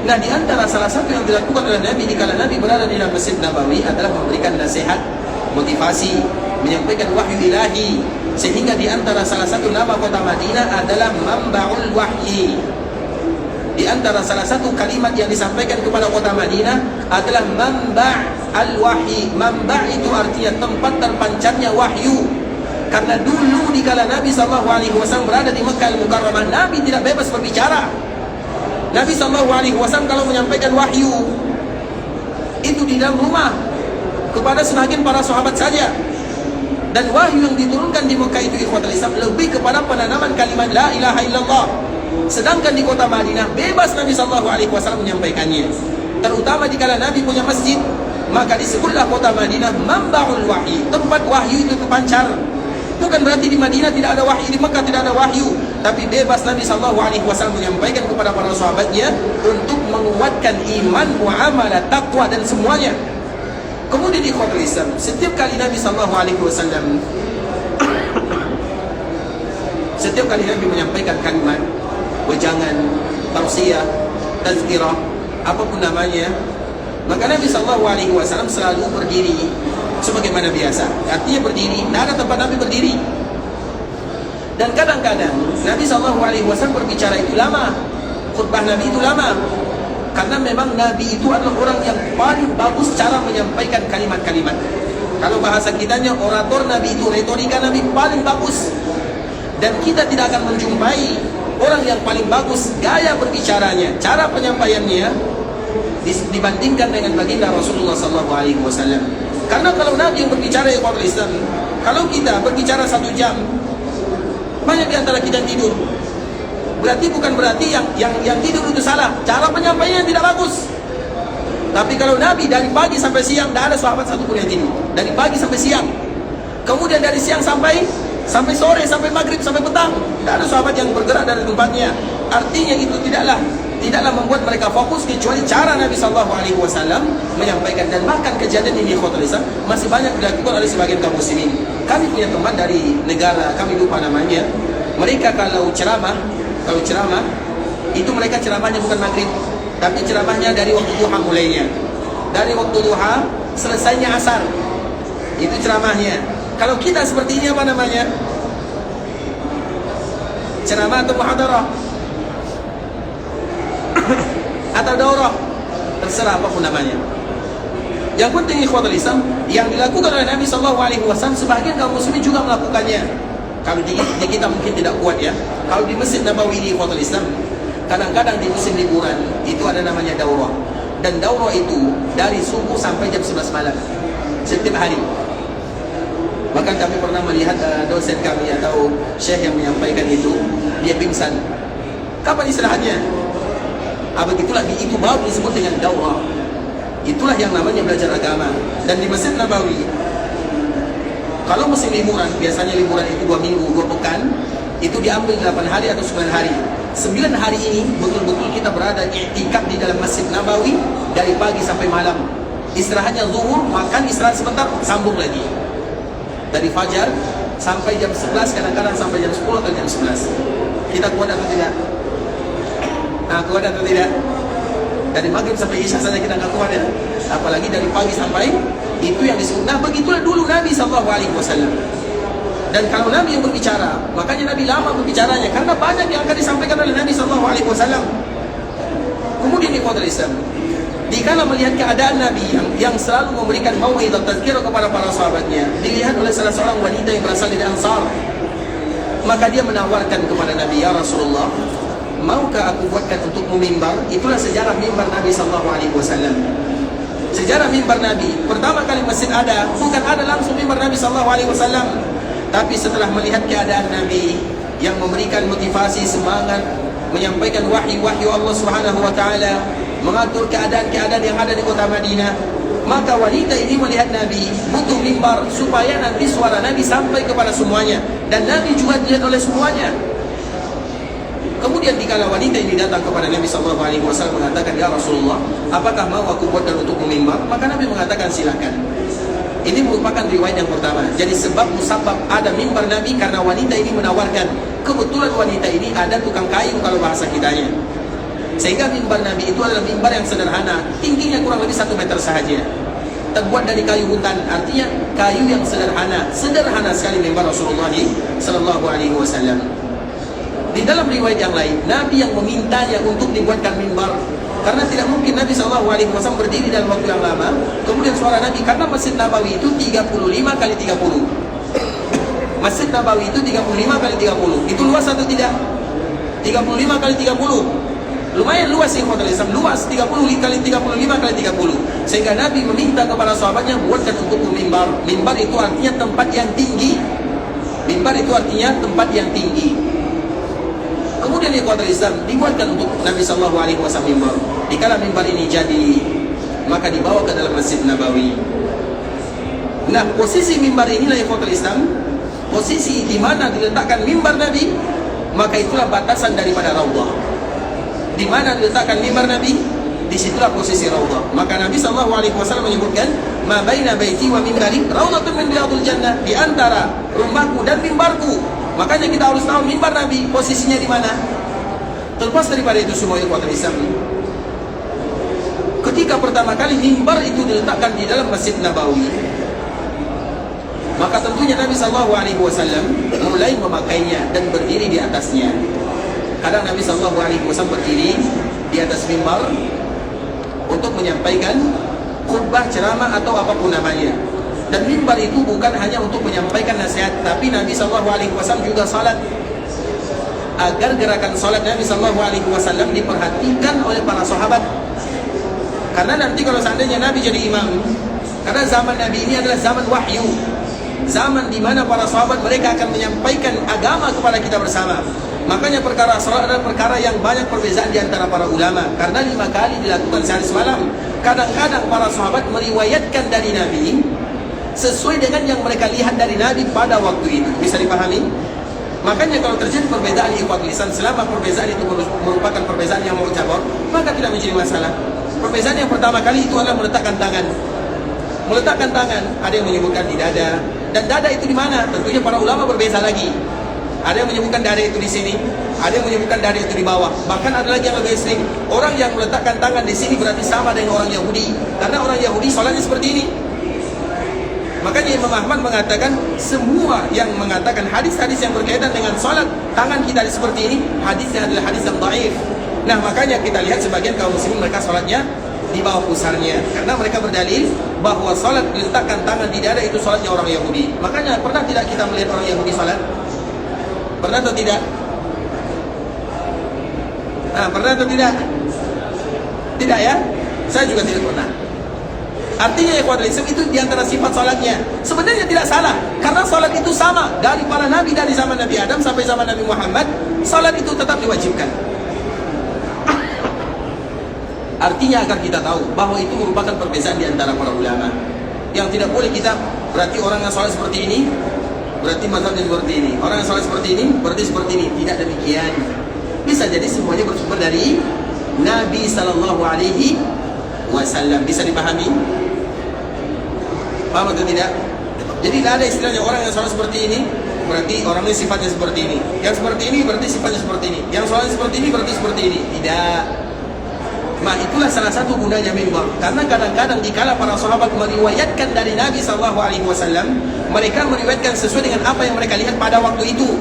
[SPEAKER 2] Nah, di antara salah satu yang dilakukan oleh Nabi dikala Nabi berada di dalam Masjid Nabawi adalah memberikan nasihat, motivasi, menyampaikan wahyu ilahi. Sehingga di antara salah satu nama kota Madinah adalah Manba'ul Wahyi. Di antara salah satu kalimat yang disampaikan kepada kota Madinah adalah Manba' al-Wahyi. Manba' itu artinya tempat terpancarnya wahyu. Karena dulu dikala Nabi SAW berada di Mekkah Al-Mukarramah, Nabi tidak bebas berbicara. Nabi SAW kalau menyampaikan wahyu itu di dalam rumah kepada sebagian para sahabat saja. Dan wahyu yang diturunkan di Mekkah itu, ikhwatul Islam, lebih kepada penanaman kalimat la ilaha illallah. Sedangkan di kota Madinah bebas Nabi SAW menyampaikannya. Terutama dikala Nabi punya masjid, maka disebutlah kota Madinah Manba'ul Wahyi, tempat wahyu itu terpancar. Bukan berarti di Madinah tidak ada wahyu, di Mekah tidak ada wahyu, tapi bebas Nabi SAW menyampaikan kepada para sahabatnya untuk menguatkan iman, muamalah, takwa dan semuanya. Kemudian di ikhwatul Islam, setiap kali Nabi SAW setiap kali Nabi menyampaikan kalimat, wejangan, tausiah, tazkirah, apapun namanya, maka Nabi SAW selalu berdiri sebagaimana biasa. Artinya berdiri, tidak ada tempat Nabi berdiri. Dan kadang-kadang Nabi SAW berbicara itu lama, khutbah Nabi itu lama. Karena memang Nabi itu adalah orang yang paling bagus cara menyampaikan kalimat-kalimat. Kalau bahasa kitanya, orator Nabi itu, retorika Nabi paling bagus. Dan kita tidak akan menjumpai orang yang paling bagus gaya berbicaranya, cara penyampaiannya dibandingkan dengan baginda Rasulullah SAW. Karena kalau Nabi yang berbicara ikhwatul Islam, kalau kita berbicara 1 jam, banyak di antara kita tidur. Berarti bukan berarti yang tidur itu salah, cara penyampaiannya tidak bagus. Tapi kalau Nabi dari pagi sampai siang, tidak ada sahabat satu pun yang tidur. Dari pagi sampai siang. Kemudian dari siang sampai sore, sampai maghrib, sampai petang, tidak ada sahabat yang bergerak dari tempatnya. Artinya itu tidaklah membuat mereka fokus, kecuali cara Nabi SAW menyampaikan. Dan bahkan kejadian ini ikhwatul Islam masih banyak dilakukan oleh sebagian kaum muslimin. Kami punya teman dari negara, kami lupa namanya. Mereka kalau ceramah itu mereka ceramahnya bukan maghrib, tapi ceramahnya dari waktu duha mulainya. Dari waktu duha selesainya asar. Itu ceramahnya. Kalau kita seperti ini apa namanya? Ceramah atau muhadarah? Atau daurah? Terserah apapun namanya. Yang penting ikhwatul Islam, yang dilakukan oleh Nabi SAW, sebagian kaum muslimin juga melakukannya. Kalau di kita mungkin tidak kuat ya. Kalau di Masjid Nabawi ini ikhwatul Islam, kadang-kadang di musim liburan itu ada namanya daurah. Dan daurah itu dari subuh sampai jam 11 malam setiap hari. Bahkan kami pernah melihat dosen kami atau syekh yang menyampaikan itu, dia pingsan. Kapan istirahatnya? Begitulah, itu baru disebut dengan daurah. Itulah yang namanya belajar agama. Dan di Masjid Nabawi, kalau musim liburan, biasanya liburan itu 2 minggu, 2 pekan, itu diambil 8 hari atau 9 hari. 9 hari ini betul-betul kita berada i'tikaf di dalam Masjid Nabawi dari pagi sampai malam. Istirahatnya zuhur, makan, istirahat sebentar, sambung lagi. Dari fajar sampai jam 11, kadang-kadang sampai jam 10 atau jam 11. Kita kuat atau tidak? Kuat atau tidak? Dari maghrib sampai isya saja kita nggak kuat ya. Apalagi dari pagi sampai itu yang disebut. Nah, begitulah dulu Nabi SAW. Dan kalau Nabi yang berbicara, makanya Nabi lama berbicaranya, karena banyak yang akan disampaikan oleh Nabi SAW. Kemudian ikhwatul Islam, dikala melihat keadaan Nabi yang selalu memberikan mau'izah tazkirah kepada para sahabatnya, dilihat oleh salah seorang wanita yang berasal dari Ansar, maka dia menawarkan kepada Nabi, ya Rasulullah, maukah aku buatkan untukmu mimbar? Itulah sejarah mimbar Nabi SAW. Sejarah mimbar Nabi, pertama kali masjid ada, bukan ada langsung mimbar Nabi SAW, tapi setelah melihat keadaan Nabi yang memberikan motivasi, semangat, menyampaikan wahyu Allah Subhanahu wa taala, mengatur keadaan-keadaan yang ada di kota Madinah, maka wanita ini melihat Nabi butuh mimbar supaya nanti suara Nabi sampai kepada semuanya, dan Nabi juga dilihat oleh semuanya. Kemudian dikala wanita ini datang kepada Nabi SAW mengatakan, ya Rasulullah, apakah mau aku buatkan untukmu mimbar? Maka Nabi mengatakan silakan. Ini merupakan riwayat yang pertama. Jadi sebab musabab ada mimbar Nabi karena wanita ini menawarkan. Kebetulan wanita ini ada tukang kayu kalau bahasa kitanya. Sehingga mimbar Nabi itu adalah mimbar yang sederhana, tingginya kurang lebih 1 meter sahaja, terbuat dari kayu hutan. Artinya kayu yang sederhana sekali mimbar Rasulullah SAW. Di dalam riwayat yang lain, Nabi yang memintanya untuk dibuatkan mimbar, karena tidak mungkin Nabi SAW berdiri dalam waktu yang lama. Kemudian suara Nabi, karena Masjid Nabawi itu 35 kali 30. Masjid Nabawi itu 35 kali 30. Itu luas atau tidak? 35 kali 30. Lumayan luas sih ikhwatul Islam, luas 30 kali 35 kali 30. Sehingga Nabi meminta kepada sahabatnya, buatkan untukku mimbar. Mimbar itu artinya tempat yang tinggi. Mimbar itu artinya tempat yang tinggi. Kemudian ikhwatul Islam, dibuatkan untuk Nabi SAW mimbar. Dikala mimbar ini jadi, maka dibawa ke dalam Masjid Nabawi. Nah, posisi mimbar inilah ikhwatul Islam, posisi di mana diletakkan mimbar Nabi, maka itulah batasan daripada raudhah. Di mana diletakkan mimbar Nabi, disitulah posisi raudhah. Maka Nabi SAW menyebutkan, ma baina baiti wa mimbari raudhatun min riyadil jannah, di antara rumahku dan mimbarku. Makanya kita harus tahu mimbar Nabi posisinya di mana. Terlepas daripada itu semua ikhwatul Islam, ketika pertama kali mimbar itu diletakkan di dalam Masjid Nabawi, maka tentunya Nabi SAW mulai memakainya dan berdiri di atasnya. Kadang Nabi SAW berdiri di atas mimbar, untuk menyampaikan khutbah, ceramah atau apapun namanya. Dan mimbar itu bukan hanya untuk menyampaikan nasihat, tapi Nabi SAW juga salat. Agar gerakan salat Nabi SAW diperhatikan oleh para sahabat. Karena nanti kalau seandainya Nabi jadi imam, karena zaman Nabi ini adalah zaman wahyu, zaman di mana para sahabat mereka akan menyampaikan agama kepada kita bersama. Makanya perkara salat adalah perkara yang banyak perbezaan di antara para ulama. Karena 5 kali dilakukan sehari semalam. Kadang-kadang para sahabat meriwayatkan dari Nabi sesuai dengan yang mereka lihat dari Nabi pada waktu itu. Bisa dipahami? Makanya kalau terjadi perbedaan ikhwatul lisan, selama perbedaan itu merupakan perbedaan yang mu'tabar, maka tidak menjadi masalah. Perbedaan yang pertama kali itu adalah meletakkan tangan. Meletakkan tangan, ada yang menyebutkan di dada. Dan dada itu di mana? Tentunya para ulama berbeza lagi. Ada yang menyebutkan dada itu di sini, ada yang menyebutkan dada itu di bawah. Bahkan ada lagi yang lebih ekstrim. Orang yang meletakkan tangan di sini berarti sama dengan orang Yahudi. Karena orang Yahudi sholatnya seperti ini. Makanya Imam Ahmad mengatakan semua yang mengatakan hadis-hadis yang berkaitan dengan sholat tangan kita seperti ini, hadisnya adalah hadis yang dhaif. Nah makanya kita lihat sebagian kaum muslimin mereka sholatnya di bawah pusarnya, karena mereka berdalil bahwa sholat letakkan tangan di dada itu sholatnya orang Yahudi. Makanya pernah tidak kita melihat orang Yahudi sholat? Pernah atau tidak? Nah, pernah atau tidak? Tidak ya? Saya juga tidak pernah. Artinya ikhwatul Islam itu diantara sifat salatnya. Sebenarnya tidak salah, karena salat itu sama dari para nabi, dari zaman Nabi Adam sampai zaman Nabi Muhammad. Salat itu tetap diwajibkan. Artinya agar kita tahu bahwa itu merupakan perbezaan di antara para ulama. Yang tidak boleh kita berarti orang yang salat seperti ini berarti mazhabnya seperti ini, orang yang salat seperti ini berarti seperti ini. Tidak demikian. Bisa jadi semuanya bersumber dari Nabi Sallallahu Alaihi Wasallam. Bisa dipahami? Paham atau tidak? Jadi tidak ada istilahnya orang yang sholat seperti ini berarti orangnya sifatnya seperti ini, yang seperti ini berarti sifatnya seperti ini, yang sholat seperti ini berarti seperti ini. Tidak. Nah itulah salah satu gunanya mimbar. Karena kadang-kadang dikala para sahabat meriwayatkan dari Nabi SAW, mereka meriwayatkan sesuai dengan apa yang mereka lihat pada waktu itu.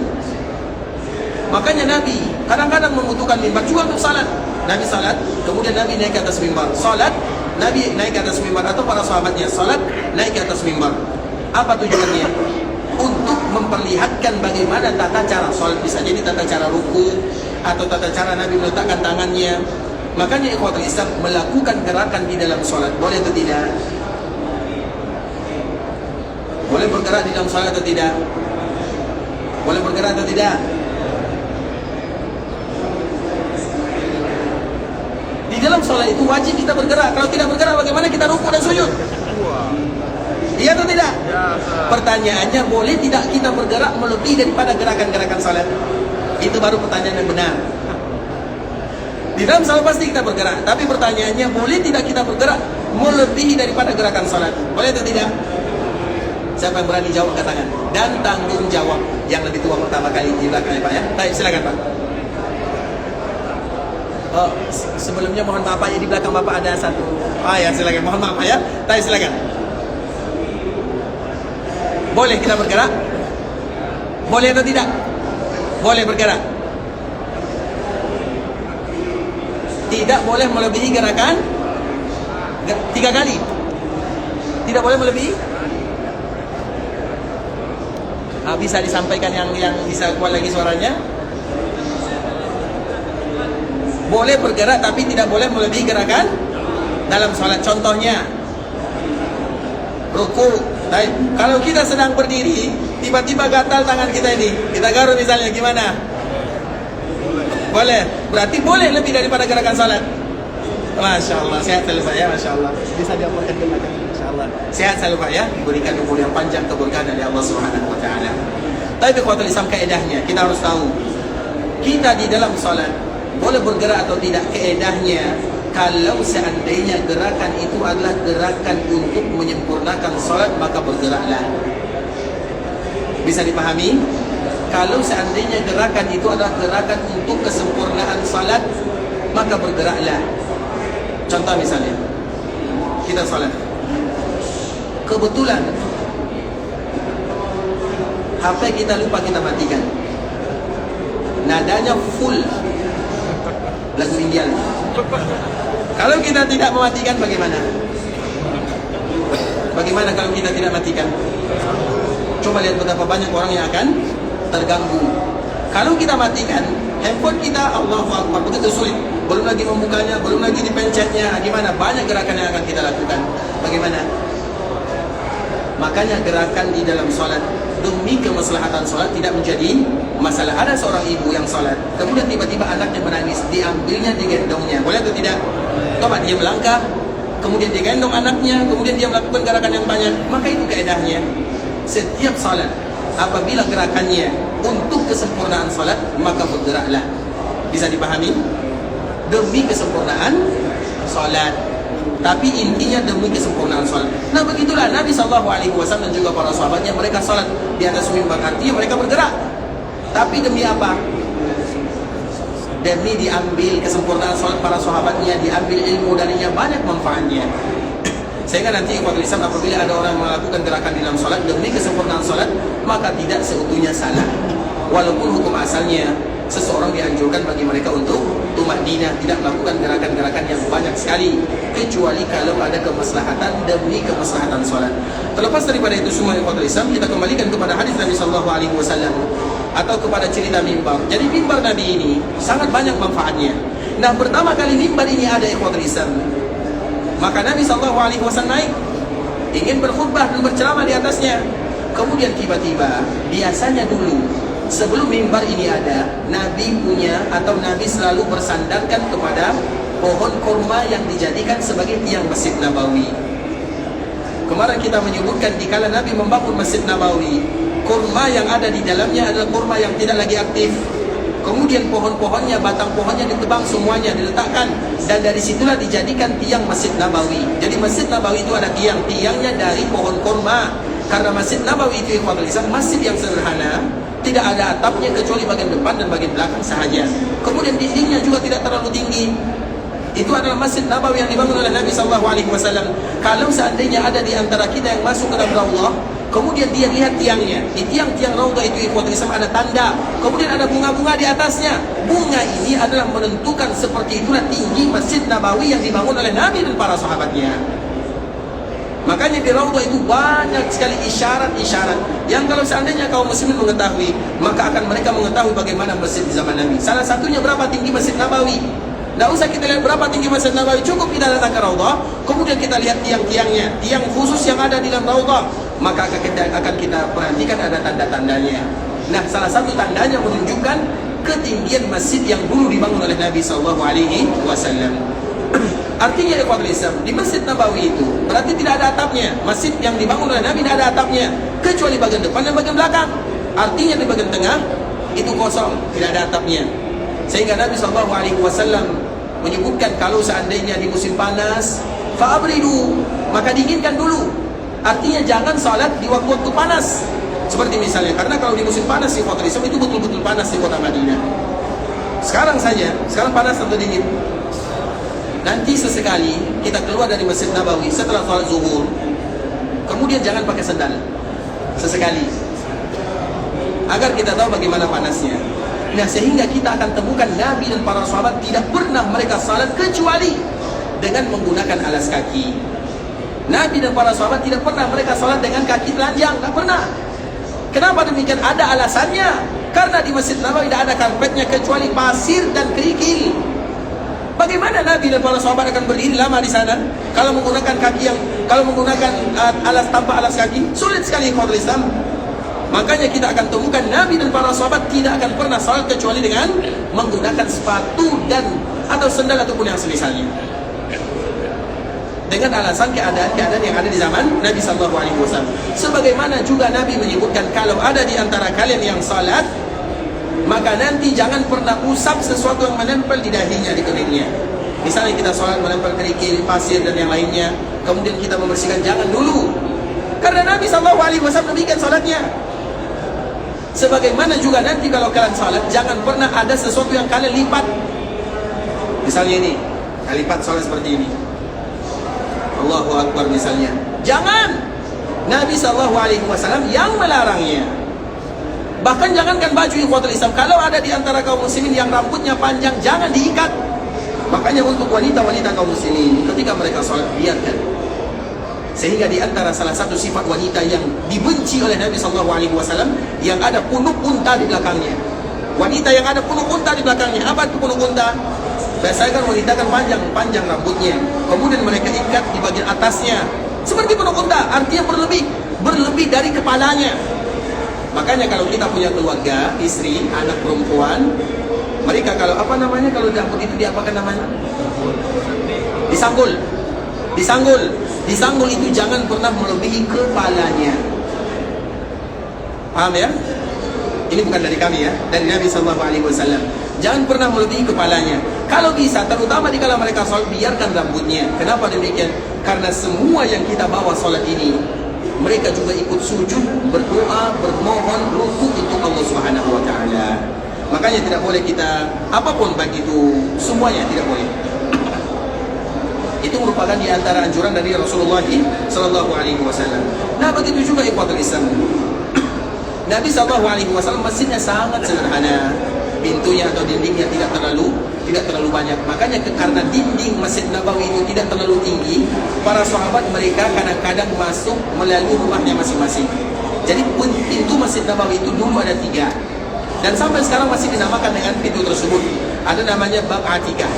[SPEAKER 2] Makanya Nabi kadang-kadang membutuhkan mimbar juga untuk salat. Nabi salat, kemudian Nabi naik ke atas mimbar. Salat, Nabi naik ke atas mimbar, atau para sahabatnya salat, naik ke atas mimbar. Apa tujuannya? Untuk memperlihatkan bagaimana tata cara salat. Bisa jadi tata cara ruku, atau tata cara Nabi meletakkan tangannya. Makanya ikhwatul Islam melakukan gerakan di dalam salat. Boleh atau tidak? Boleh bergerak di dalam salat atau tidak? Boleh bergerak atau tidak? Di dalam sholat itu wajib kita bergerak. Kalau tidak bergerak bagaimana kita rukuk dan sujud? Iya atau tidak? Pertanyaannya, boleh tidak kita bergerak melebihi daripada gerakan-gerakan sholat? Itu baru pertanyaan yang benar. Di dalam sholat pasti kita bergerak, tapi pertanyaannya, boleh tidak kita bergerak melebihi daripada gerakan sholat? Boleh atau tidak? Siapa yang berani jawab angkat tangan? Dan tanggung jawab. Yang lebih tua pertama kali di belakang ya Pak ya. Baik, silakan Pak. Oh, sebelumnya mohon maaf Pak, ya, di belakang Bapak ada satu. Ah ya, silakan. Mohon maaf Pak ya. Baik, silakan. Boleh kita bergerak? Boleh atau tidak? Boleh bergerak. Tidak boleh melebihi gerakan 3 kali. Tidak boleh melebihi. Bisa disampaikan yang bisa kuat lagi suaranya. Boleh bergerak tapi tidak boleh melebihi gerakan dalam sholat. Contohnya ruku. Kalau kita sedang berdiri, tiba-tiba gatal tangan kita ini, kita garuk misalnya, gimana? Boleh. Berarti boleh lebih daripada gerakan sholat. Masya Allah, sehat selalu Pak ya. Masya Allah. Bisa diamalkan ke belakang. Masya Allah. Sehat selalu Pak ya. Diberikan umur yang panjang, keberkahan dari Allah Subhanahu Wa Taala. Tapi ikhwatul Islam, kaedahnya kita harus tahu, kita di dalam sholat boleh bergerak atau tidak. Kaedahnya, kalau seandainya gerakan itu adalah gerakan untuk menyempurnakan sholat, maka bergeraklah. Bisa dipahami? Kalau seandainya gerakan itu adalah gerakan untuk kesempurnaan sholat, maka bergeraklah. Contoh misalnya, kita sholat, kebetulan HP kita lupa kita matikan, nadanya full lagu India. Kalau kita tidak mematikan bagaimana? Bagaimana kalau kita tidak matikan? Coba lihat betapa banyak orang yang akan terganggu. Kalau kita matikan handphone kita, Allahu Akbar, begitu sulit. Belum lagi membukanya, belum lagi dipencetnya. Gimana? Banyak gerakan yang akan kita lakukan. Bagaimana? Makanya gerakan di dalam solat demi kemaslahatan solat tidak menjadi masalah. Ada seorang ibu yang solat, kemudian tiba-tiba anaknya menangis, diambilnya, digendongnya. Boleh atau tidak? Coba dia melangkah, kemudian digendong anaknya, kemudian dia melakukan gerakan yang banyak. Maka itu kaedahnya. Setiap salat apabila gerakannya untuk kesempurnaan salat, maka bergeraklah. Bisa dipahami? Demi kesempurnaan salat. Tapi intinya demi kesempurnaan salat. Nah, begitulah Nabi SAW dan juga para sahabatnya, mereka salat di atas mimbar, artinya mereka bergerak. Tapi demi apa? Demi diambil kesempurnaan salat para sahabatnya, diambil ilmu darinya, banyak manfaatnya. Sehingga nanti ikhwatul Islam, apabila ada orang melakukan gerakan di dalam salat demi kesempurnaan salat, maka tidak seutuhnya salah. Walaupun hukum asalnya seseorang dianjurkan bagi mereka untuk tumakninah, tidak melakukan gerakan-gerakan yang banyak sekali, kecuali kalau ada kemaslahatan demi kemaslahatan salat. Terlepas daripada itu semua ikhwatul Islam, kita kembalikan kepada hadis Nabi SAW atau kepada cerita mimbar. Jadi mimbar Nabi ini sangat banyak manfaatnya. Nah, pertama kali mimbar ini ada ikhwatul Islam, maka Nabi SAW naik, ingin berkhutbah dan berceramah di atasnya. Kemudian tiba-tiba, biasanya dulu sebelum mimbar ini ada, Nabi punya atau Nabi selalu bersandarkan kepada pohon kurma yang dijadikan sebagai tiang Masjid Nabawi. Kemarin kita menyebutkan dikala Nabi membangun Masjid Nabawi, kurma yang ada di dalamnya adalah kurma yang tidak lagi aktif. Kemudian pohon-pohonnya, batang pohonnya ditebang semuanya, diletakkan, dan dari situlah dijadikan tiang Masjid Nabawi. Jadi Masjid Nabawi itu ada tiangnya dari pohon kurma. Karena Masjid Nabawi itu ikhwatul Islam, masjid yang sederhana, tidak ada atapnya kecuali bagian depan dan bagian belakang sahaja. Kemudian dindingnya juga tidak terlalu tinggi. Itu adalah Masjid Nabawi yang dibangun oleh Nabi SAW. Kalau seandainya ada di antara kita yang masuk ke dalam Raudhah, kemudian dia lihat tiangnya, di tiang-tiang Raudhah itu ikhwatul Islam ada tanda, kemudian ada bunga-bunga di atasnya. Bunga ini adalah menentukan seperti itulah tinggi Masjid Nabawi yang dibangun oleh Nabi dan para sahabatnya. Makanya di Raudhah itu banyak sekali isyarat-isyarat yang kalau seandainya kaum muslimin mengetahui, maka akan mereka mengetahui bagaimana masjid di zaman Nabi. Salah satunya berapa tinggi Masjid Nabawi. Tidak usah kita lihat berapa tinggi Masjid Nabawi, cukup kita datang ke Raudhah, kemudian kita lihat tiang-tiangnya, tiang khusus yang ada di dalam Raudhah, maka akan kita perhatikan ada tanda-tandanya. Nah, salah satu tandanya menunjukkan ketinggian masjid yang dulu dibangun oleh Nabi SAW. Artinya ikhwatul Islam, di Masjid Nabawi itu berarti tidak ada atapnya. Masjid yang dibangun oleh Nabi tidak ada atapnya, kecuali bagian depan dan bagian belakang. Artinya di bagian tengah itu kosong, tidak ada atapnya. Sehingga Nabi SAW menyebutkan kalau seandainya di musim panas, fa'abridu, maka dinginkan dulu. Artinya jangan salat di waktu-waktu panas. Seperti misalnya, karena kalau di musim panas ikhwatul Islam itu betul-betul panas di kota Madinah. Sekarang panas atau dingin? Nanti sesekali kita keluar dari Masjid Nabawi setelah salat zuhur, kemudian jangan pakai sandal sesekali, agar kita tahu bagaimana panasnya. Nah, sehingga kita akan temukan Nabi dan para sahabat tidak pernah mereka salat kecuali dengan menggunakan alas kaki. Nabi dan para sahabat tidak pernah mereka salat dengan kaki telanjang, tak pernah. Kenapa demikian? Ada alasannya. Karena di Masjid Nabawi tidak ada karpetnya kecuali pasir dan kerikil. Bagaimana Nabi dan para sahabat akan berdiri lama di sana kalau menggunakan alas tanpa alas kaki? Sulit sekali ikhwatul Islam. Makanya kita akan temukan Nabi dan para sahabat tidak akan pernah salat kecuali dengan menggunakan sepatu dan atau sandal ataupun yang semisalnya. Dengan alasan keadaan yang ada di zaman Nabi SAW. Sebagaimana juga Nabi menyebutkan kalau ada di antara kalian yang salat, maka nanti jangan pernah usap sesuatu yang menempel di dahinya, di keningnya. Misalnya kita sholat menempel kerikil, pasir dan yang lainnya, kemudian kita membersihkan, jangan dulu. Karena Nabi SAW demikian sholatnya. Sebagaimana juga nanti kalau kalian sholat, jangan pernah ada sesuatu yang kalian lipat. Misalnya ini, kalian lipat sholat seperti ini, Allahu Akbar misalnya. Jangan. Nabi SAW yang melarangnya. Bahkan jangankan baju ikhwatul Islam, kalau ada di antara kaum muslimin yang rambutnya panjang, jangan diikat. Makanya untuk wanita-wanita kaum muslimin, ketika mereka sholat, biarkan. Sehingga di antara salah satu sifat wanita yang dibenci oleh Nabi SAW, yang ada punuk unta di belakangnya. Wanita yang ada punuk unta di belakangnya. Apa itu punuk unta? Biasanya kan wanita kan panjang rambutnya, kemudian mereka ikat di bagian atasnya seperti punuk unta, artinya berlebih dari kepalanya. Makanya kalau kita punya keluarga, istri, anak perempuan, mereka kalau kalau rambut itu diapakan namanya? Disanggul itu jangan pernah melebihi kepalanya. Paham ya? Ini bukan dari kami ya, dari Nabi SAW. Jangan pernah melebihi kepalanya. Kalau bisa, terutama di kala mereka sholat, biarkan rambutnya. Kenapa demikian? Karena semua yang kita bawa sholat ini, mereka juga ikut sujud, berdoa, bermohon, rukuk untuk Allah Subhanahu Wa Taala. Makanya tidak boleh kita apapun baik itu, semuanya tidak boleh. Itu merupakan di antara anjuran dari Rasulullah SAW. Nah, begitu juga ikhwatul Islam. Nabi SAW masjidnya sangat sederhana, pintunya atau dindingnya tidak terlalu banyak. Makanya karena dinding Masjid Nabawi itu tidak terlalu tinggi, para sahabat mereka kadang-kadang masuk melalui rumahnya masing-masing. Jadi pintu Masjid Nabawi itu dulu ada 3, dan sampai sekarang masih dinamakan dengan pintu tersebut. Ada namanya Bab Atikah.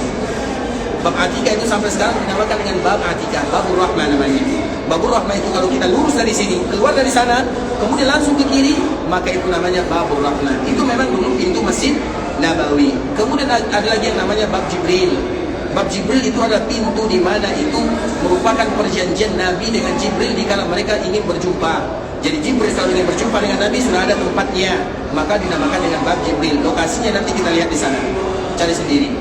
[SPEAKER 2] Bab Atikah itu sampai sekarang dinamakan dengan Bab Atikah, Babur Rahmah namanya. Babur Rahmah itu kalau kita lurus dari sini, keluar dari sana, kemudian langsung ke kiri, maka itu namanya Babur Rahmah. Itu memang dulu pintu Masjid Nabawi. Kemudian ada lagi yang namanya Bab Jibril. Bab Jibril itu adalah pintu di mana itu merupakan perjanjian Nabi dengan Jibril di kala mereka ingin berjumpa. Jadi Jibril kalau ingin berjumpa dengan Nabi sudah ada tempatnya, maka dinamakan dengan Bab Jibril. Lokasinya nanti kita lihat di sana, cari sendiri.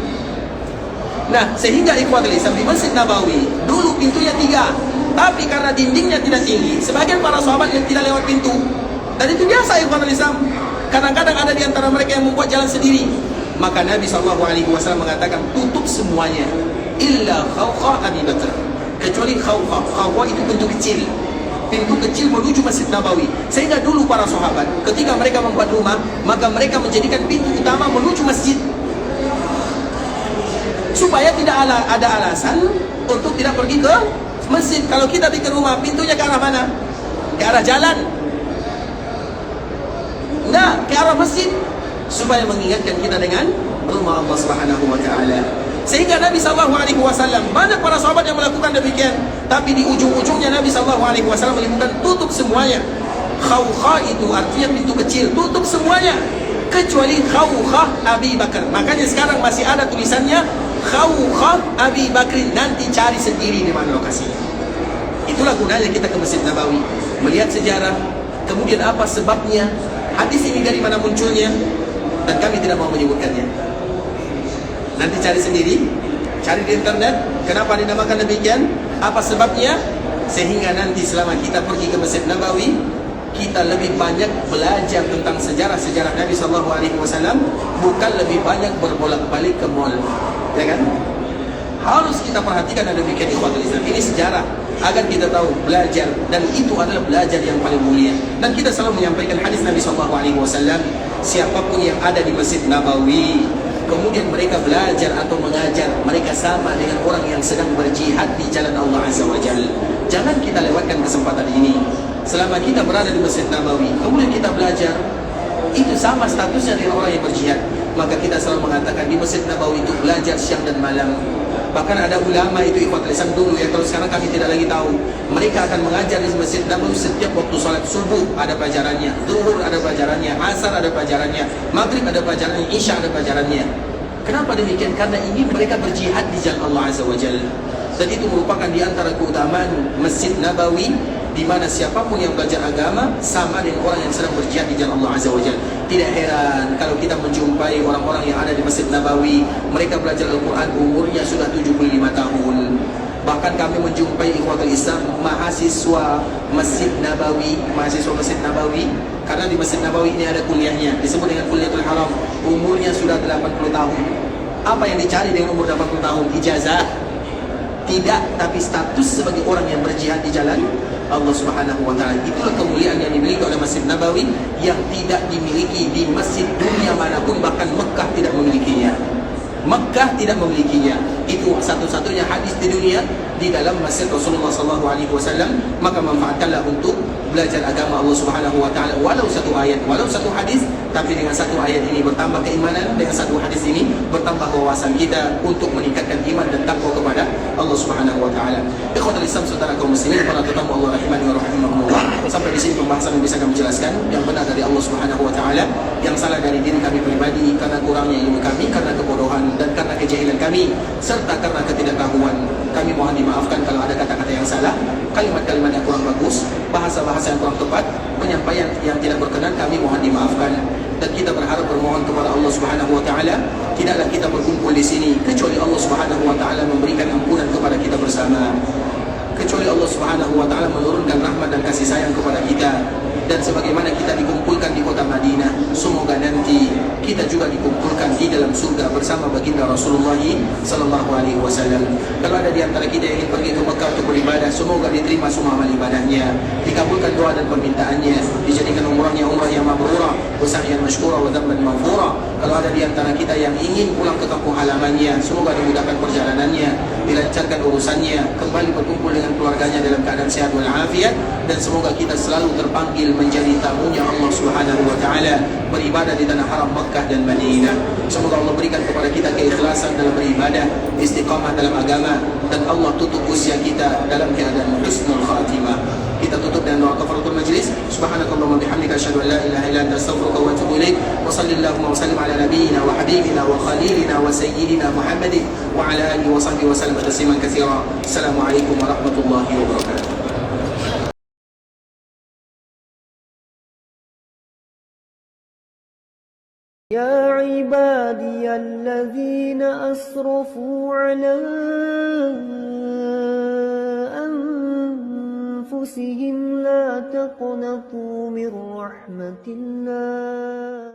[SPEAKER 2] Nah, sehingga ikhwatul Islam di Masjid Nabawi dulu pintunya 3, tapi karena dindingnya tidak tinggi, sebagian para sahabat yang tidak lewat pintu. Dan itu biasa ikhwatul Islam. Kadang-kadang ada di antara mereka yang membuat jalan sendiri. Maka Nabi SAW mengatakan tutup semuanya, illa khawqa Abi Bakar, kecuali khawqa. Khawqa itu pintu kecil menuju Masjid Nabawi. Sehingga dulu para sahabat ketika mereka membuat rumah, maka mereka menjadikan pintu utama menuju masjid, supaya tidak ada alasan untuk tidak pergi ke masjid. Kalau kita bikin rumah, pintunya ke arah mana? Ke arah jalan? Nah, ke arah masjid, supaya mengingatkan kita dengan rumah Allah Subhanahu Wa Taala. Sehingga Nabi SAW, banyak para sahabat yang melakukan demikian, tapi di ujung-ujungnya Nabi SAW menyebutkan tutup semuanya. Khawqa itu artinya pintu kecil, tutup semuanya kecuali khawqa Abi Bakar. Makanya sekarang masih ada tulisannya khawqa Abi Bakrin. Nanti cari sendiri di mana lokasinya. Itulah gunanya kita ke Masjid Nabawi, melihat sejarah, kemudian apa sebabnya, hadis ini dari mana munculnya, dan kami tidak mau menyebutkannya. Nanti cari sendiri, cari di internet, kenapa dinamakan demikian, apa sebabnya, sehingga nanti selama kita pergi ke Masjid Nabawi, kita lebih banyak belajar tentang sejarah-sejarah Nabi SAW, bukan lebih banyak berbolak-balik ke mall, ya kan? Harus kita perhatikan ada demikian ikhwatul Islam. Ini sejarah agar kita tahu, belajar, dan itu adalah belajar yang paling mulia. Dan kita selalu menyampaikan hadis Nabi SAW, siapapun yang ada di Masjid Nabawi kemudian mereka belajar atau mengajar, mereka sama dengan orang yang sedang berjihad di jalan Allah Azza wa Jalla. Jangan kita lewatkan kesempatan ini. Selama kita berada di Masjid Nabawi, kemudian kita belajar, itu sama statusnya dengan orang yang berjihad. Maka kita selalu mengatakan di Masjid Nabawi itu belajar siang dan malam. Bahkan ada ulama itu ikhwatul Islam dulu ya, kalau sekarang kami tidak lagi tahu, mereka akan mengajar di Masjid Nabawi setiap waktu salat subuh ada pelajarannya, zuhur ada pelajarannya, asar ada pelajarannya, maghrib ada pelajarannya, isya ada pelajarannya. Kenapa demikian? Karena ini mereka berjihad di jalan Allah Azza wa Jalla. Dan itu merupakan di antara keutamaan Masjid Nabawi, di mana siapapun yang belajar agama sama dengan orang yang sedang berjihad di jalan Allah Azza wa Jalla. Tidak heran kalau kita menjumpai orang-orang yang ada di Masjid Nabawi, mereka belajar Al-Quran umurnya sudah 75 tahun. Bahkan kami menjumpai ikhwatul Islam mahasiswa Masjid Nabawi, karena di Masjid Nabawi ini ada kuliahnya, disebut dengan Kuliatul Haram, umurnya sudah 80 tahun. Apa yang dicari dengan umur 80 tahun? Ijazah? Tidak, tapi status sebagai orang yang berjihad di jalan Allah Subhanahu wa Ta'ala. Itulah kemuliaan yang dimiliki oleh Masjid Nabawi yang tidak dimiliki di masjid dunia manapun, bahkan Mekah tidak memilikinya. Makkah tidak memilikinya. Itu satu-satunya hadis di dunia di dalam masjid Rasulullah SAW. Maka manfaatkanlah untuk belajar agama Allah Subhanahu wa taala, walau satu ayat, walau satu hadis, tapi dengan satu ayat ini bertambah keimanan, dengan satu hadis ini bertambah wawasan kita untuk meningkatkan iman dan takwa kepada Allah Subhanahu wa taala. Ikhwatul Islam, saudara kaum muslimin, para tetamu Allah rahimani wa rahimakumullah. Sampai di sini pembahasan yang bisa kami jelaskan. Yang benar dari Allah Subhanahu wa taala, yang salah dari diri kami pribadi karena kurangnya ilmu kami, karena kebodohan dan karena kejahilan kami, serta karena ketidaktahuan. Kami mohon dimaafkan kalau ada kata-kata yang salah, kalimat-kalimat yang kurang bagus, bahasa-bahasa yang kurang tepat, penyampaian yang tidak berkenan, kami mohon dimaafkan. Dan kita berharap bermohon kepada Allah Subhanahu wa taala, tidaklah kita berkumpul di sini kecuali Allah Subhanahu wa taala memberikan ampunan kepada kita bersama. Kecuali Allah Subhanahu wa taala menurunkan rahmat dan kasih sayang kepada kita. Dan sebagaimana kita dikumpulkan di kota Madinah, semoga nanti kita juga dikumpulkan di dalam surga bersama baginda Rasulullah sallallahu alaihi wasallam. Kalau ada di antara kita yang ingin pergi ke Mekah untuk beribadah, semoga diterima semua amal ibadahnya, dikabulkan doa dan permintaannya, dijadikan umrahnya umrah yang mabrurah, wasa'yan mashkura wa dhanban maghfura. Kalau ada di antara kita yang ingin pulang ke kampung halamannya, semoga dimudahkan perjalanannya, dilancarkan urusannya, kembali berkumpul dengan keluarganya dalam keadaan sehat walafiat, dan semoga kita selalu terpanggil menjadi tamunya Allah Subhanahu wa taala, beribadah di tanah haram Makkah dan Madinah. Semoga Allah berikan kepada kita keikhlasan dalam beribadah, istiqamah dalam agama, dan Allah tutup usia kita dalam keadaan husnul khatimah. Kita tutup dengan doa kafaratul majlis. Subhanakallahumma bihamdika asyhadu an la ilaha illa anta astaghfiruka wa atubu ilaik. Wa sallallahu wa sallim ala nabiyyina wa habibina wa khalilina wa sayyidina Muhammadin wa ala alihi wa sahbihi wa sallam tasliman katsira. Assalamualaikum warahmatullahi wabarakatuh.
[SPEAKER 4] يا عبادي الذين أسرفوا على أنفسهم لا تقنطوا من رحمة الله